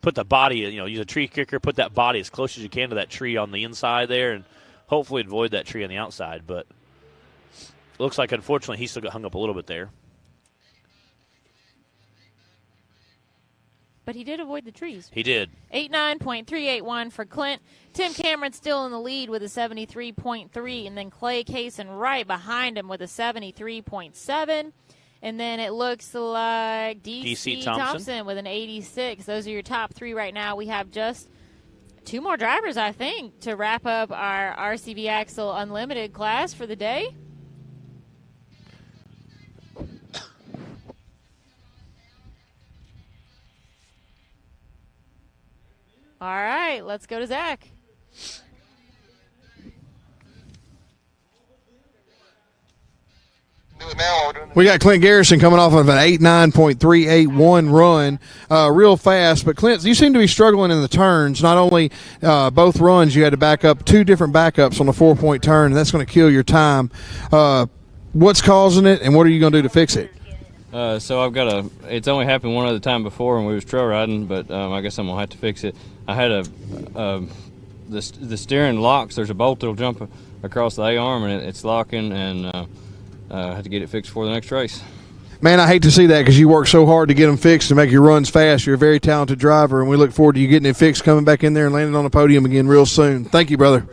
put the body, use a tree kicker, put that body as close as you can to that tree on the inside there, and hopefully avoid that tree on the outside. But it looks like, unfortunately, he still got hung up a little bit there. But he did avoid the trees. He did. 89.381 for Clint. Tim Cameron still in the lead with a 73.3, and then Clay Kaysen right behind him with a 73.7. And then it looks like DC Thompson with an 86. Those are your top three right now. We have just two more drivers, I think, to wrap up our RCV Axle Unlimited class for the day. All right, let's go to Zach. We got Clint Garrison coming off of an 89.381 run, real fast. But Clint, you seem to be struggling in the turns. Not only both runs, you had to back up two different backups on a 4-point turn, and that's going to kill your time. What's causing it, and what are you going to do to fix it? So it's only happened one other time before when we was trail riding, but I guess I'm going to have to fix it. I had the steering locks. There's a bolt that'll jump across the A-arm, and it's locking, and I had to get it fixed for the next race. Man, I hate to see that because you work so hard to get them fixed to make your runs fast. You're a very talented driver, and we look forward to you getting it fixed, coming back in there and landing on the podium again real soon. Thank you, brother.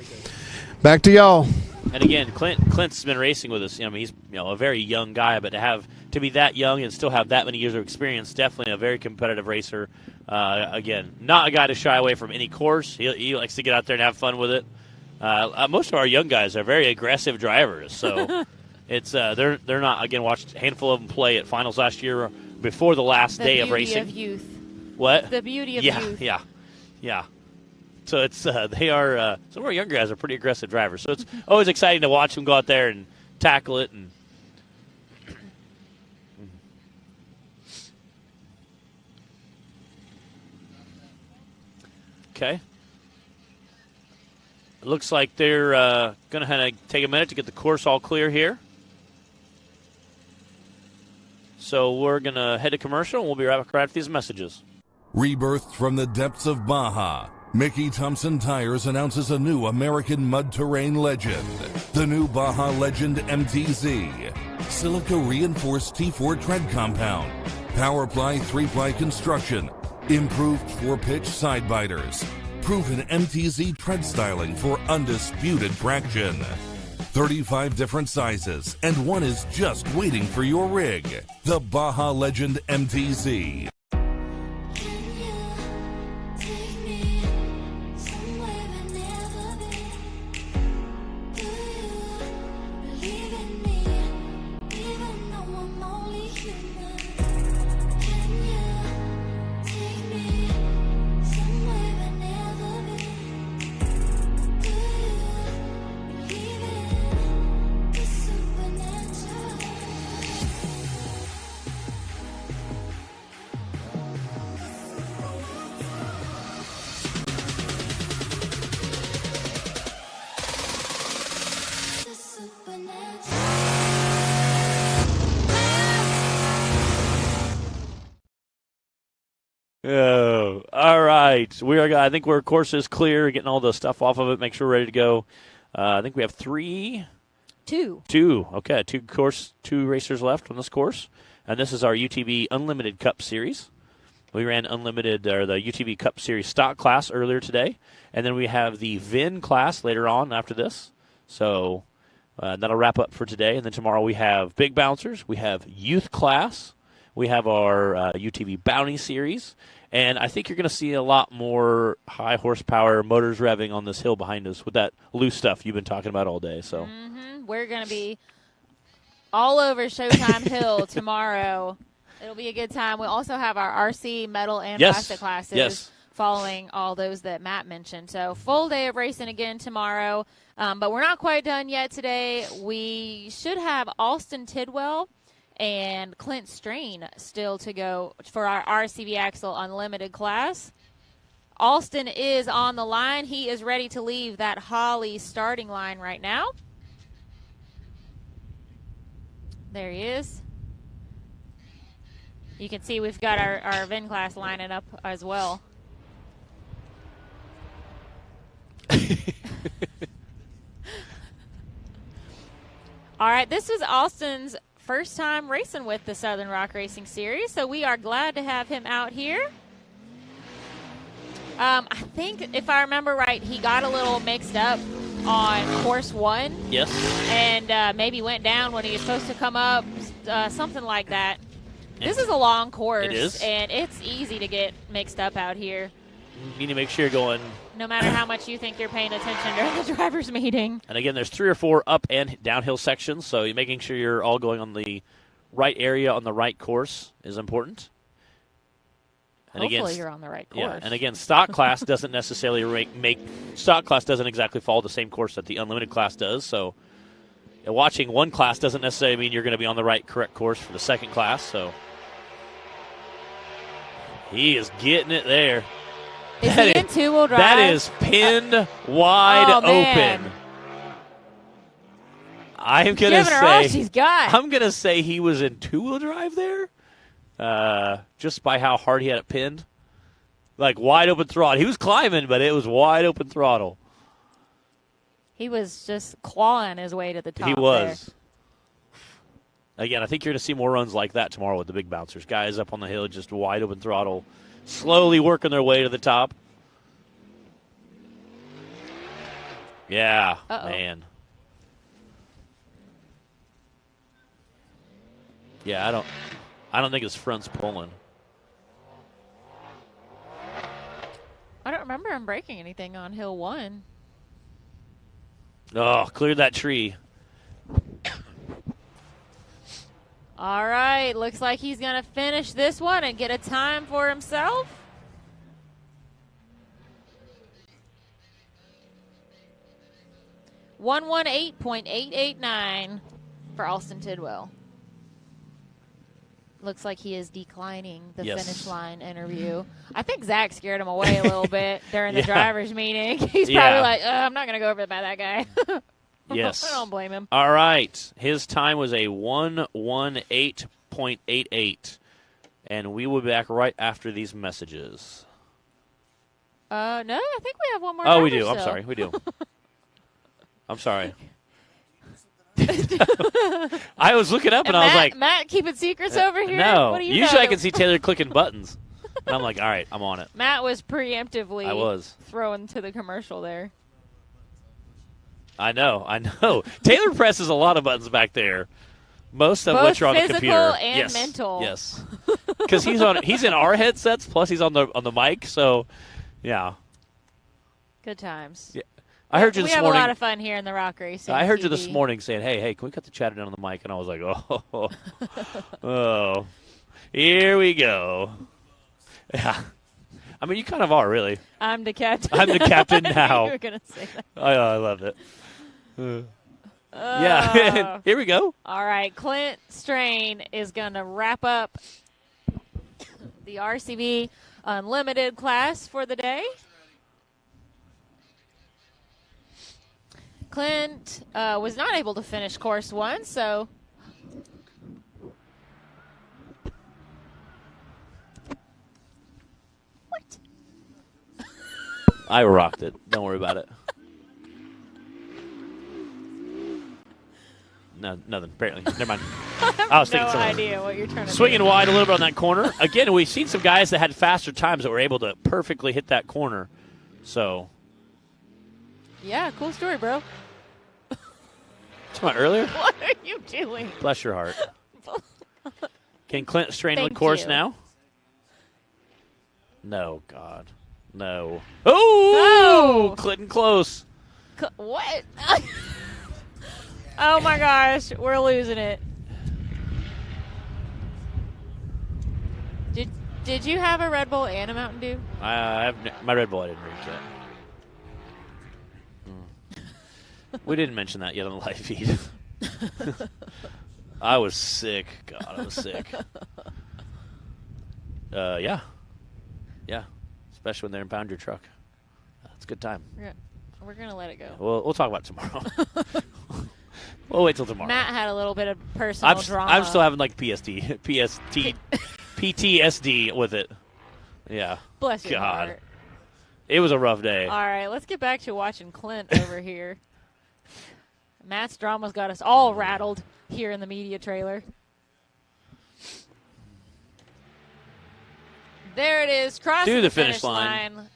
Back to y'all. And again, Clint's been racing with us. He's a very young guy, but to be that young and still have that many years of experience, definitely a very competitive racer. Again, not a guy to shy away from any course. He likes to get out there and have fun with it. Most of our young guys are very aggressive drivers, so it's they're not. Again, watched a handful of them play at finals last year before the last day of racing. The beauty of youth. What? The beauty of youth. Yeah. So it's they are some of our younger guys are pretty aggressive drivers. So it's always exciting to watch them go out there and tackle it. And okay, it looks like they're going to kind of take a minute to get the course all clear here. So we're going to head to commercial, and we'll be right back after these messages. Rebirthed from the depths of Baja, Mickey Thompson Tires announces a new American mud terrain legend. The new Baja Legend MTZ. Silica reinforced T4 tread compound. PowerPly 3-ply construction. Improved 4-pitch side biters. Proven MTZ tread styling for undisputed traction. 35 different sizes, and one is just waiting for your rig. The Baja Legend MTZ. right. I think our course is clear, getting all the stuff off of it, make sure we're ready to go. I think we have Two. Okay, two racers left on this course. And this is our UTV Unlimited Cup Series. We ran the UTV Cup Series stock class earlier today. And then we have the VIN class later on after this. So that'll wrap up for today. And then tomorrow we have big bouncers. We have youth class. We have our UTV Bounty Series. And I think you're going to see a lot more high horsepower motors revving on this hill behind us with that loose stuff you've been talking about all day. So we're going to be all over Showtime Hill tomorrow. It'll be a good time. We also have our RC, metal, and plastic classes following all those that Matt mentioned. So full day of racing again tomorrow. But we're not quite done yet today. We should have Austin Tidwell and Clint Strain still to go for our RCV Axle Unlimited class. Austin is on the line. He is ready to leave that Holly starting line right now. There he is. You can see we've got our VIN class lining up as well. All right, this is Austin's first time racing with the Southern Rock Racing Series, so we are glad to have him out here. I think, if I remember right, he got a little mixed up on course 1. Yes. And maybe went down when he was supposed to come up, something like that. This is a long course. It is. And it's easy to get mixed up out here. You need to make sure you're going. No matter how much you think you're paying attention during the driver's meeting. And again, there's 3 or 4 up and downhill sections, so you're making sure you're all going on the right area on the right course is important. And Hopefully you're on the right course. Yeah, and again, stock class doesn't necessarily stock class doesn't exactly follow the same course that the unlimited class does. So watching one class doesn't necessarily mean you're going to be on the correct course for the second class. So he is getting it there. Is he in two-wheel drive? That is pinned wide open. I'm gonna say she's got. I'm gonna say he was in two-wheel drive there. Just by how hard he had it pinned. Like wide open throttle. He was climbing, but it was wide open throttle. He was just clawing his way to the top. He was. There. Again, I think you're going to see more runs like that tomorrow with the big bouncers. Guys up on the hill, just wide open throttle, slowly working their way to the top. Yeah, man. Yeah, I don't think his front's pulling. I don't remember him breaking anything on Hill 1. Oh, cleared that tree. All right, looks like he's going to finish this one and get a time for himself. .889 for Austin Tidwell. Looks like he is declining the finish line interview. I think Zach scared him away a little bit during the driver's meeting. He's probably like, I'm not going to go over by that guy. Yes. I don't blame him. All right. His time was a 1:18.88. And we will be back right after these messages. No, I think we have one more. Oh, we do. Still. I'm sorry. We do. I'm sorry. I was looking up and I was like, Matt keeping secrets over here? No. What do you Usually know? I can see Taylor clicking buttons. And I'm like, all right, I'm on it. Matt was preemptively throwing to the commercial there. I know. Taylor presses a lot of buttons back there. Most of which are on the computer. Both physical and mental. Yes. Because he's in our headsets, plus he's on the mic, so yeah. Good times. Yeah. I heard you this morning. We have a lot of fun here in the Rock Racing. I heard TV. you this morning saying, hey, can we cut the chatter down on the mic? And I was like, oh, here we go. Yeah. I mean, you kind of are, really. I'm the captain. I'm the captain now. You were going to say that. I love it. Yeah, here we go. All right, Clint Strain is going to wrap up the RCV Unlimited class for the day. Clint was not able to finish course 1, so what? I rocked it. Don't worry about it. No, nothing, apparently. Never mind. I was thinking no something. idea what you're trying to Swinging do. wide a little bit on that corner. Again, we've seen some guys that had faster times that were able to perfectly hit that corner. So. Yeah, cool story, bro. Come on, earlier? What are you doing? Bless your heart. Can Clint strain on the Thank course you. now? No, God. No. Oh! No! Clinton close. What? Oh, my gosh. We're losing it. Did you have a Red Bull and a Mountain Dew? My Red Bull I didn't drink yet. We didn't mention that yet on the live feed. I was sick. God, I was sick. Yeah. Yeah. Especially when they impound your truck. It's a good time. We're going to let it go. We'll talk about it tomorrow. We'll wait till tomorrow. Matt had a little bit of personal drama. I'm still having like PTSD with it. Yeah. Bless your God. heart. It was a rough day. All right, let's get back to watching Clint over here. Matt's drama's got us all rattled here in the media trailer. There it is, crossing the finish line.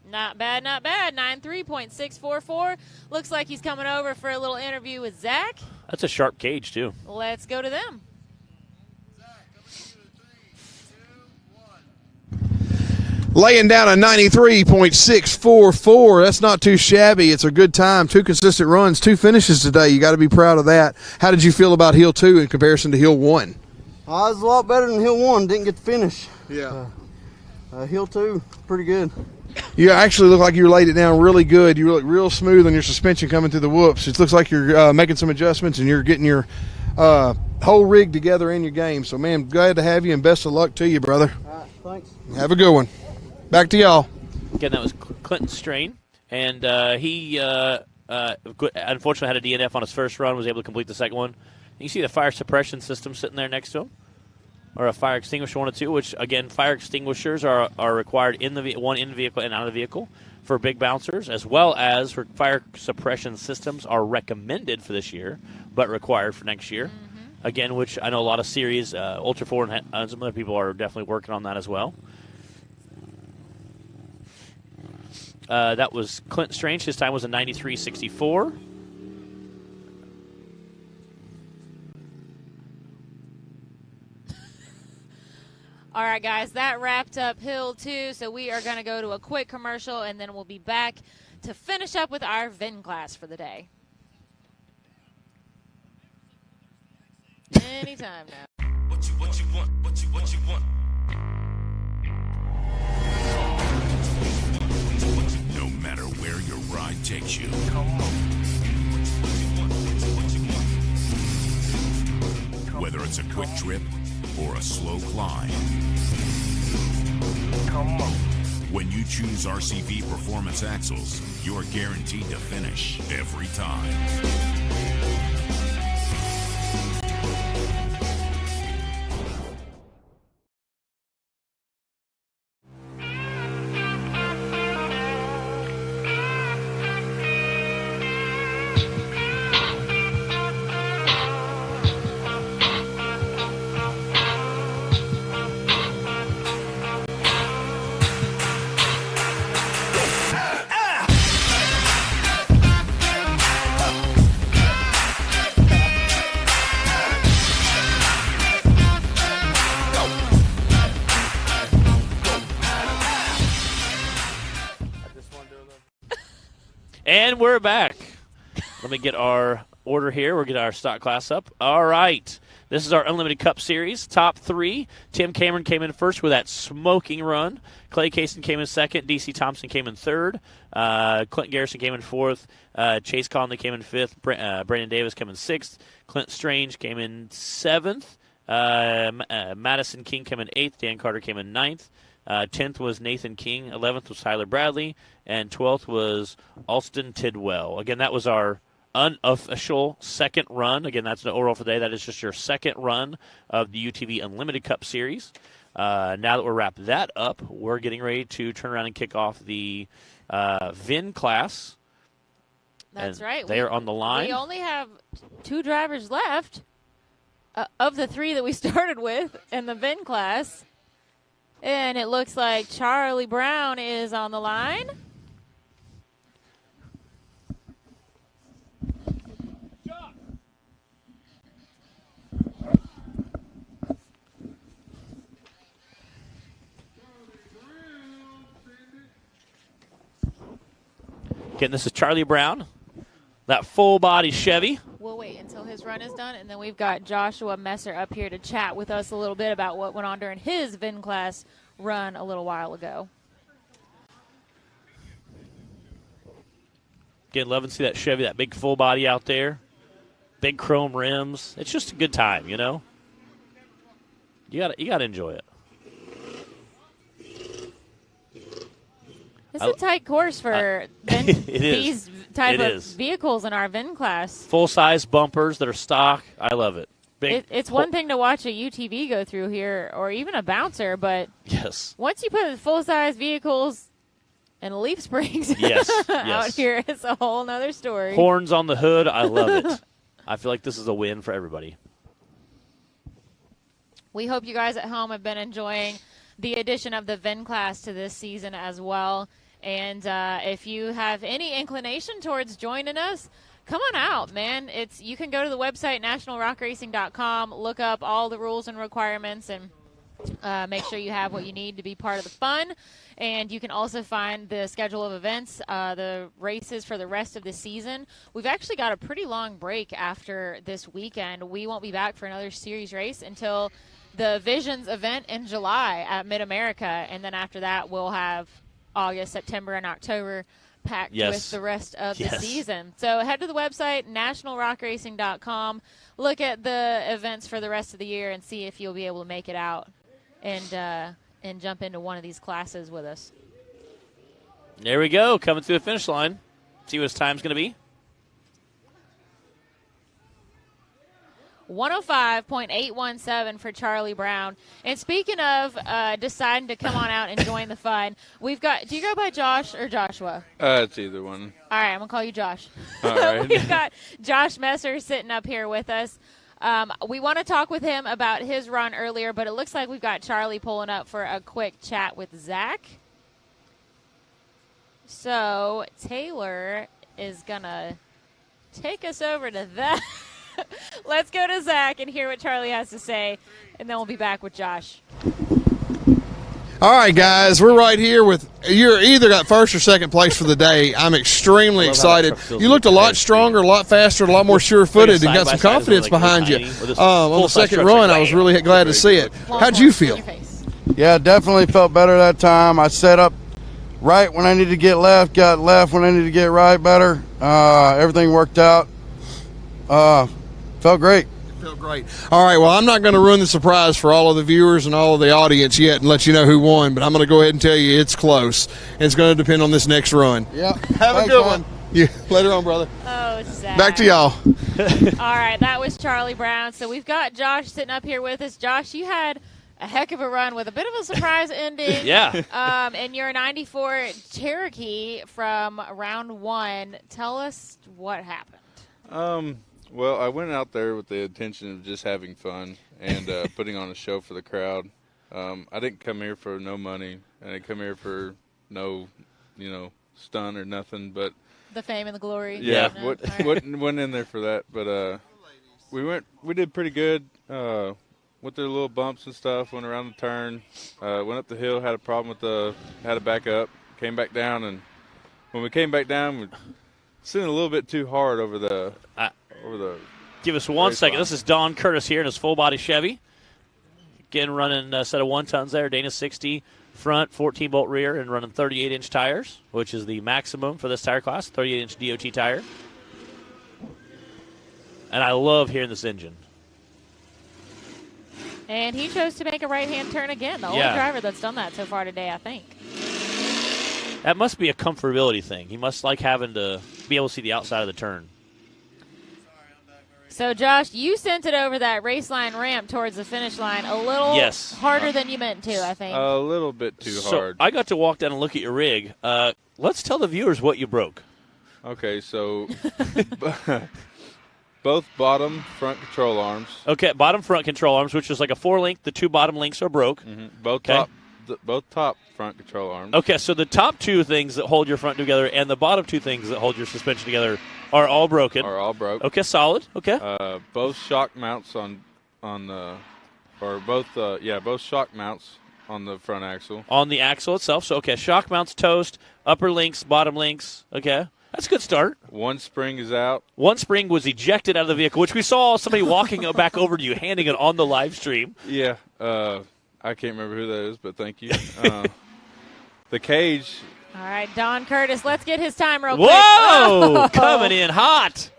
Not bad, not bad. 9.3.644. Looks like he's coming over for a little interview with Zach. That's a sharp cage, too. Let's go to them. Laying down a 93.644. That's not too shabby. It's a good time. 2 consistent runs, 2 finishes today. You got to be proud of that. How did you feel about Hill 2 in comparison to Hill 1? I was a lot better than Hill 1. Didn't get to finish. Yeah. Hill 2, pretty good. You actually look like you laid it down really good. You look real smooth on your suspension coming through the whoops. It looks like you're making some adjustments and you're getting your whole rig together in your game. So, man, glad to have you and best of luck to you, brother. All right, thanks. Have a good one. Back to y'all. Again, that was Clinton Strain, and he unfortunately had a DNF on his first run, was able to complete the second one. You see the fire suppression system sitting there next to him, or a fire extinguisher, one or two, which, again, fire extinguishers are required in the vehicle and out of the vehicle for big bouncers, as well as for fire suppression systems are recommended for this year, but required for next year. Mm-hmm. Again, which I know a lot of series, Ultra 4 and some other people are definitely working on that as well. That was Clint Strange. His time was a 93.64. All right, guys, that wrapped up Hill 2, so we are going to go to a quick commercial, and then we'll be back to finish up with our VIN class for the day. Anytime now. What you want, what you want. No matter where your ride takes you. Whether it's a quick trip or a slow climb. When you choose RCV Performance Axles, you're guaranteed to finish every time. And we're back. Let me get our order here. We'll get our stock class up. All right. This is our Unlimited Cup Series. Top 3. Tim Cameron came in first with that smoking run. Clay Kaysen came in second. DC Thompson came in third. Clint Garrison came in fourth. Chase Conley came in fifth. Brandon Davis came in sixth. Clint Strange came in seventh. Madison King came in eighth. Dan Carter came in ninth. 10th was Nathan King. 11th was Tyler Bradley. And 12th was Alston Tidwell. Again, that was our unofficial second run. Again, that's the overall for the day. That is just your second run of the UTV Unlimited Cup Series. Now that we're wrapped that up, we're getting ready to turn around and kick off the VIN class. That's right. They are on the line. We only have 2 drivers left of the 3 that we started with in the VIN class. And it looks like Charlie Brown is on the line. Again, this is Charlie Brown, that full-body Chevy. We'll wait until his run is done, and then we've got Joshua Messer up here to chat with us a little bit about what went on during his VIN class run a little while ago. Again, love to see that Chevy, that big full body out there, big chrome rims. It's just a good time, you know. You gotta enjoy it. It's a tight course for these type of vehicles in our VIN class. Full-size bumpers that are stock. I love it. It's one thing to watch a UTV go through here or even a bouncer, but once you put full-size vehicles and leaf springs out here, it's a whole nother story. Horns on the hood. I love it. I feel like this is a win for everybody. We hope you guys at home have been enjoying the addition of the VIN class to this season as well. And if you have any inclination towards joining us, come on out, man. You can go to the website, nationalrockracing.com, look up all the rules and requirements, and make sure you have what you need to be part of the fun. And you can also find the schedule of events, the races for the rest of the season. We've actually got a pretty long break after this weekend. We won't be back for another series race until the Visions event in July at Mid-America, and then after that we'll have August, September, and October packed with the rest of the season. So head to the website, nationalrockracing.com, look at the events for the rest of the year and see if you'll be able to make it out and jump into one of these classes with us. There we go, coming through the finish line. See what his time's going to be. 105.817 for Charlie Brown. And speaking of deciding to come on out and join the fun, we've got, do you go by Josh or Joshua? It's either one. All right, I'm going to call you Josh. All right. We've got Josh Messer sitting up here with us. We want to talk with him about his run earlier, but it looks like we've got Charlie pulling up for a quick chat with Zach. So Taylor is going to take us over to that. Let's go to Zach and hear what Charlie has to say, and then we'll be back with Josh. All right, guys, we're right here with – you're either got first or second place for the day. I'm extremely excited. You looked a lot stronger, a lot faster, a lot more sure-footed, and got some confidence behind you. On the second run, I was really glad to see it. How'd you feel? Yeah, definitely felt better that time. I set up right when I needed to get left, got left when I needed to get right better. Everything worked out. Felt great. Felt great. All right, well, I'm not going to ruin the surprise for all of the viewers and all of the audience yet and let you know who won, but I'm going to go ahead and tell you it's close. It's going to depend on this next run. Yeah. Have a good one. Yeah, later on, brother. Oh, Zach. Back to y'all. All right, that was Charlie Brown. So we've got Josh sitting up here with us. Josh, you had a heck of a run with a bit of a surprise ending. Yeah. And your 94 Cherokee from round 1. Tell us what happened. Well, I went out there with the intention of just having fun and putting on a show for the crowd. I didn't come here for no money. I didn't come here for no, stunt or nothing. But the fame and the glory. Yeah, went in there for that. But we did pretty good. Went through little bumps and stuff. Went around the turn. Went up the hill. Had a problem had to back up. Came back down, and when we came back down, we sitting a little bit too hard over the. Give us 1 second. This is Don Curtis here in his full-body Chevy. Again, running a set of 1-tons there. Dana 60 front, 14-bolt rear, and running 38-inch tires, which is the maximum for this tire class, 38-inch DOT tire. And I love hearing this engine. And he chose to make a right-hand turn again. The only driver that's done that so far today, I think. That must be a comfortability thing. He must like having to be able to see the outside of the turn. So, Josh, you sent it over that race line ramp towards the finish line a little harder than you meant to, I think. A little bit too hard. I got to walk down and look at your rig. Let's tell the viewers what you broke. Okay, so both bottom front control arms. Okay, bottom front control arms, which is like a 4-link. The 2 bottom links are broke. Mm-hmm. Both top front control arms. Okay, so the top 2 things that hold your front together and the bottom 2 things that hold your suspension together are all broken. Are all broke. Okay, solid. Okay. Both shock mounts both shock mounts on the front axle. On the axle itself. So, okay, shock mounts toast, upper links, bottom links. Okay. That's a good start. One spring is out. One spring was ejected out of the vehicle, which we saw somebody walking back over to you, handing it on the live stream. Yeah. I can't remember who that is, but thank you. The cage. All right, Don Curtis, let's get his time real quick. Whoa! Coming in hot.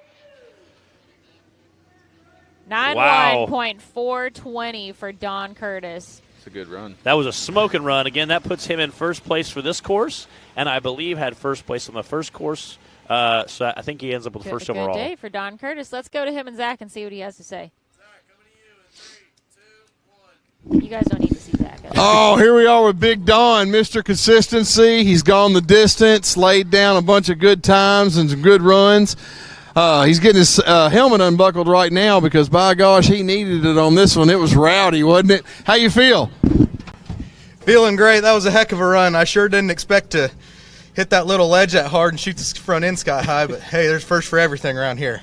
9:1.420 for Don Curtis. It's a good run. That was a smoking run. Again, that puts him in first place for this course, and I believe had first place on the first course. So I think he ends up with first overall. Good day for Don Curtis. Let's go to him and Zach and see what he has to say. You guys don't need to see Zach. Oh, here we are with Big Don, Mr. Consistency. He's gone the distance, laid down a bunch of good times and some good runs. He's getting his helmet unbuckled right now because, by gosh, he needed it on this one. It was rowdy, wasn't it? How you feel? Feeling great. That was a heck of a run. I sure didn't expect to hit that little ledge that hard and shoot the front end sky high, but, hey, there's first for everything around here.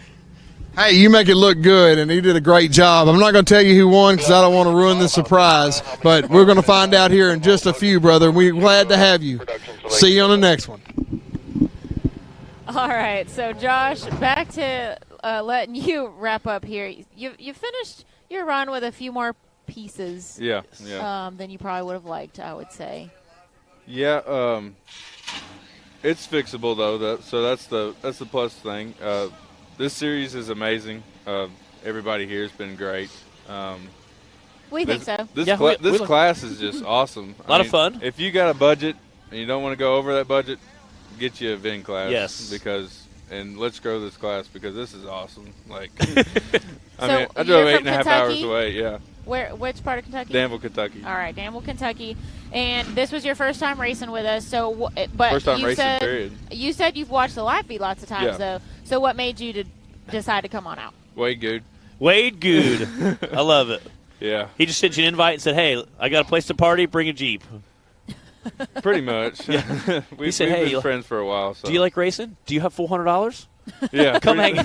Hey, you make it look good, and he did a great job. I'm not going to tell you who won because I don't want to ruin the surprise, but we're going to find out here in just a few, brother. We're glad to have you. See you on the next one. All right, so, Josh, back to letting you wrap up here. You finished your run with a few more pieces than you probably would have liked, I would say. Yeah, it's fixable, though, so that's the plus thing. This series is amazing. Everybody here has been great. We think so. This class is just awesome. A lot of fun. If you got a budget and you don't want to go over that budget, get you a VIN class. Yes. And let's grow this class because this is awesome. Like, I drove 8.5 hours away. Yeah. Which part of Kentucky? Danville, Kentucky. All right, Danville, Kentucky. And this was your first time racing with us. So, first time racing, period. You said you've watched the live feed lots of times, though. So what made you decide to come on out? Wade Good. I love it. Yeah. He just sent you an invite and said, hey, I got a place to party, bring a Jeep. Pretty much. Yeah. We've been friends for a while. So. Do you like racing? Do you have $400? Yeah. Come hang.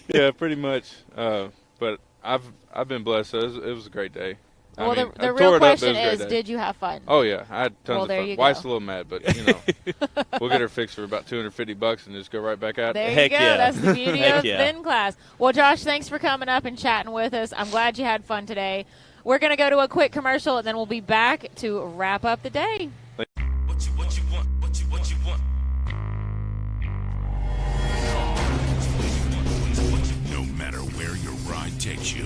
Yeah, pretty much. But I've been blessed. So it was a great day. Well, the real question is, did you have fun? Oh, yeah. I had tons of fun. You Wife's go. a little mad, but, we'll get her fixed for about $250 and just go right back out. There you go. Yeah. That's the beauty of VIN class. Well, Josh, thanks for coming up and chatting with us. I'm glad you had fun today. We're going to go to a quick commercial, and then we'll be back to wrap up the day. What you want. No matter where your ride takes you.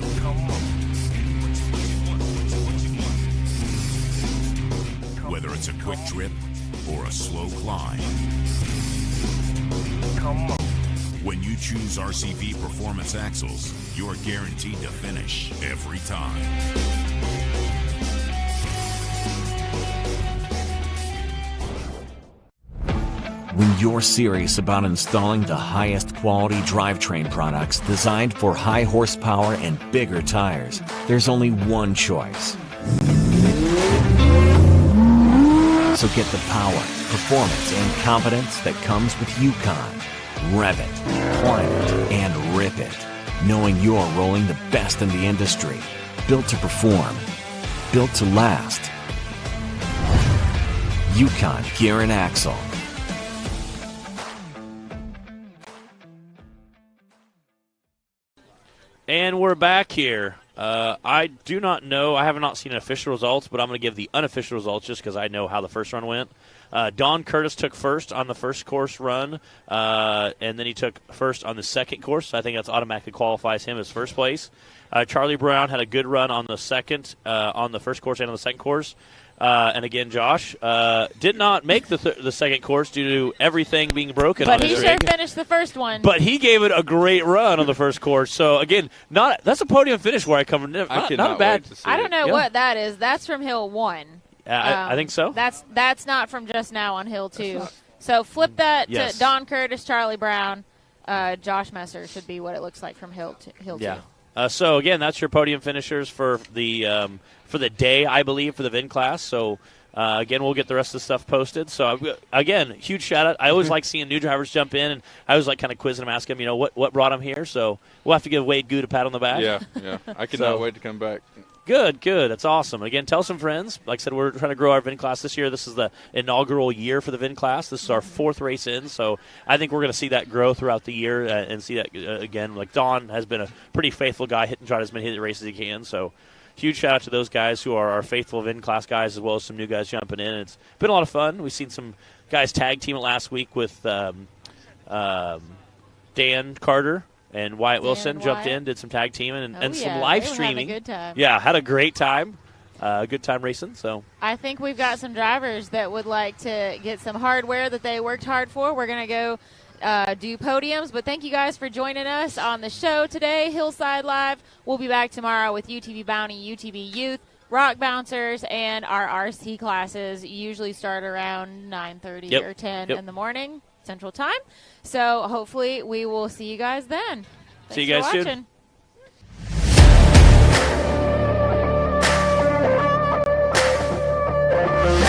Whether it's a quick trip or a slow climb. When you choose RCV Performance Axles, you're guaranteed to finish every time. When you're serious about installing the highest quality drivetrain products designed for high horsepower and bigger tires, there's only one choice. So get the power, performance, and confidence that comes with Yukon. Rev it, climb it, and rip it, knowing you're rolling the best in the industry. Built to perform, built to last. Yukon Gear and Axle. And we're back here. I do not know. I have not seen official results, but I'm going to give the unofficial results just because I know how the first run went. Don Curtis took first on the first course run, and then he took first on the second course. So I think that automatically qualifies him as first place. Charlie Brown had a good run on the second, on the first course and on the second course. And again, Josh did not make the second course due to everything being broken. But on he his sure rig. finished the first one. But he gave it a great run on the first course. So again, that's a podium finish where I covered. Not a bad. I don't know what that is. That's from Hill 1. I think so. That's not from just now on Hill 2. So flip that to Don Curtis, Charlie Brown, Josh Messer should be what it looks like from Hill 2. Yeah. So again, that's your podium finishers for the day, I believe, for the VIN class. So again, we'll get the rest of the stuff posted. So again, huge shout out. I always like seeing new drivers jump in, and I always like kind of quizzing them, asking them, what brought them here. So we'll have to give Wade Good a pat on the back. Yeah. I cannot wait to come back. Good. That's awesome. Again, tell some friends. Like I said, we're trying to grow our VIN class this year. This is the inaugural year for the VIN class. This is our 4th race in, so I think we're going to see that grow throughout the year and see that again. Like Don has been a pretty faithful guy, trying as many races as he can. So huge shout out to those guys who are our faithful VIN class guys, as well as some new guys jumping in. It's been a lot of fun. We've seen some guys tag team it last week with Dan Carter. And Wyatt Wilson jumped in, did some tag teaming and some live streaming. Had a good time. Yeah, had a great time. Good time racing. So I think we've got some drivers that would like to get some hardware that they worked hard for. We're going to go do podiums. But thank you guys for joining us on the show today, Hillside Live. We'll be back tomorrow with UTV Bounty, UTV Youth, Rock Bouncers, and our RC classes usually start around 9:30 or 10 in the morning. Central Time. So hopefully we will see you guys then. Thanks see you guys for watching. soon.